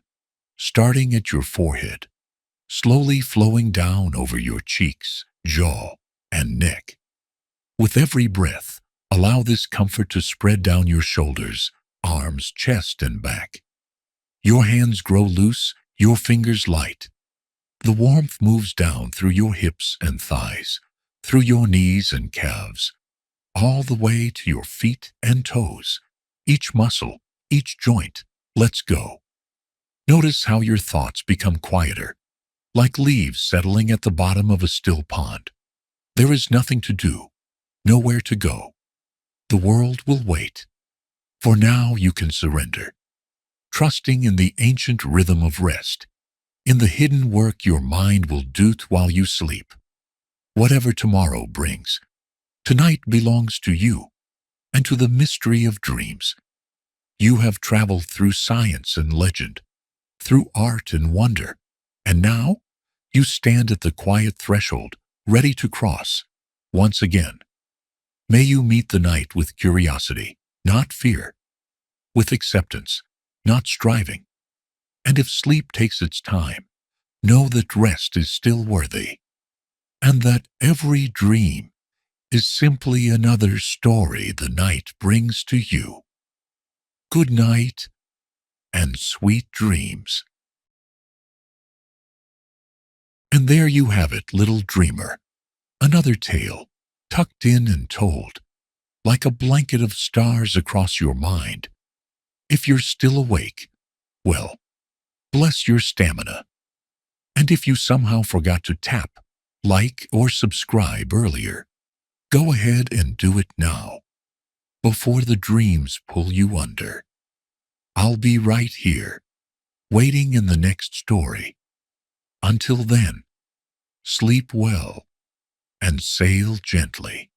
Speaker 1: starting at your forehead, slowly flowing down over your cheeks, jaw, and neck. With every breath, allow this comfort to spread down your shoulders, arms, chest, and back. Your hands grow loose, your fingers light. The warmth moves down through your hips and thighs, through your knees and calves, all the way to your feet and toes. Each muscle, each joint lets go. Notice how your thoughts become quieter, like leaves settling at the bottom of a still pond. There is nothing to do, nowhere to go. The world will wait. For now you can surrender, trusting in the ancient rhythm of rest, in the hidden work your mind will do while you sleep. Whatever tomorrow brings, tonight belongs to you and to the mystery of dreams. You have traveled through science and legend, through art and wonder, and now you stand at the quiet threshold, ready to cross once again. May you meet the night with curiosity, not fear, with acceptance, not striving. And if sleep takes its time, know that rest is still worthy, and that every dream is simply another story the night brings to you. Good night and sweet dreams. And there you have it, little dreamer, another tale, tucked in and told, like a blanket of stars across your mind. If you're still awake, well, bless your stamina. And if you somehow forgot to tap, like, or subscribe earlier, go ahead and do it now, before the dreams pull you under. I'll be right here, waiting in the next story. Until then, sleep well and sail gently.